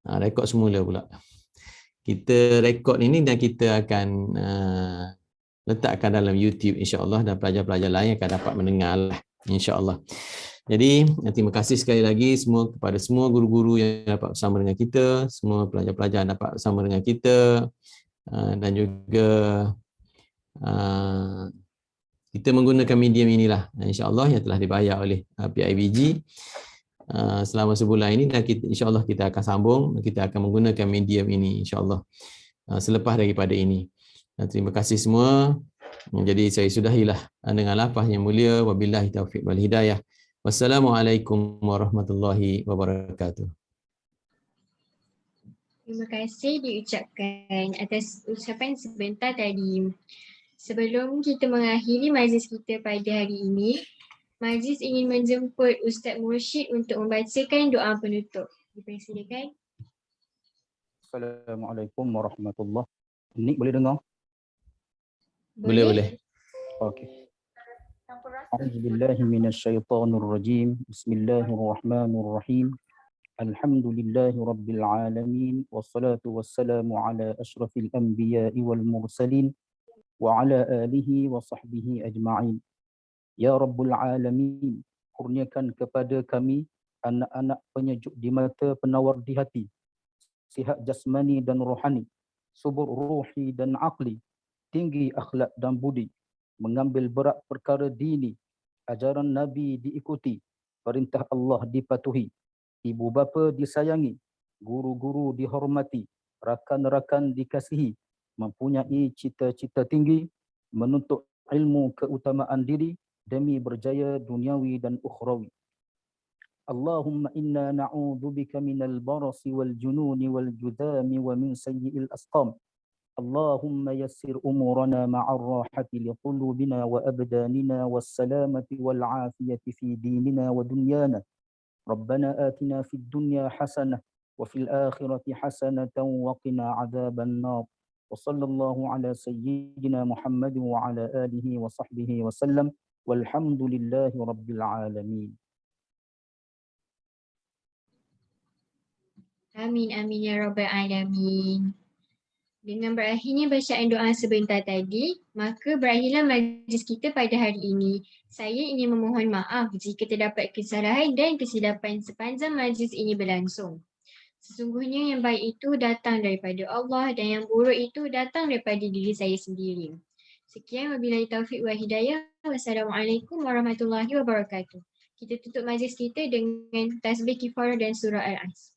Rekod semula pula. Kita rekod ini dan kita akan letakkan dalam YouTube, insya-Allah, dan pelajar-pelajar lain akan dapat mendengar lah, insya-Allah. Jadi terima kasih sekali lagi kepada semua guru-guru yang dapat bersama dengan kita, semua pelajar-pelajar yang dapat bersama dengan kita, dan juga kita menggunakan medium inilah, insya-Allah, yang telah dibayar oleh PIBG selama sebulan ini, dan insya-Allah kita akan sambung, kita akan menggunakan medium ini, insya-Allah, selepas daripada ini. Terima kasih semua. Jadi saya sudahilah dengan lafaz yang mulia, wabillahi taufiq wal hidayah. Wassalamualaikum warahmatullahi wabarakatuh. Terima kasih diucapkan atas ucapan sebentar tadi. Sebelum kita mengakhiri majlis kita pada hari ini, majlis ingin menjemput Ustaz Mursyid untuk membacakan doa penutup. Dipersilakan. Assalamualaikum warahmatullahi wabarakatuh. Ini boleh dengar? Boleh. Okey. A'udzubillahi minasyaitonirrajim. Bismillahirrahmanirrahim. Alhamdulillahi rabbil alamin. Wassalatu wassalamu ala asyrafil anbiya'i wal mursalin wa ala alihi wa sahbihi ajma'in. Ya Rabbul Alamin, kurniakan kepada kami anak-anak penyejuk di mata, penawar di hati, sihat jasmani dan rohani, subur ruhi dan akli, tinggi akhlak dan budi, mengambil berat perkara dini, ajaran Nabi diikuti, perintah Allah dipatuhi, ibu bapa disayangi, guru-guru dihormati, rakan-rakan dikasihi, mempunyai cita-cita tinggi, menuntut ilmu keutamaan diri demi berjaya duniawi dan ukhrawi. Allahumma inna na'udzubika minal barasi wal jununi wal judami wa min sayyi'il asqam. Allahumma yassir umurana ma'ar rahati li qulubina wa abdanina was salamati wal afiyati fi dinina wa dunyana. Rabbana atina fid dunya hasanah wa fil akhirati hasanatan wa qina adzaban nar. Wa sallallahu ala sayyidina Muhammad wa ala alihi wa sahbihi wa sallam. Walhamdulillahi rabbil alamin. Amin, amin ya rabbal alamin. Dengan berakhirnya bacaan doa sebentar tadi, maka berakhirlah majlis kita pada hari ini. Saya ingin memohon maaf jika terdapat kesalahan dan kesilapan sepanjang majlis ini berlangsung. Sesungguhnya yang baik itu datang daripada Allah dan yang buruk itu datang daripada diri saya sendiri. Sekian, wabillahi taufiq wa hidayah. Wassalamualaikum warahmatullahi wabarakatuh. Kita tutup majlis kita dengan tasbih kifarah dan surah Al-As.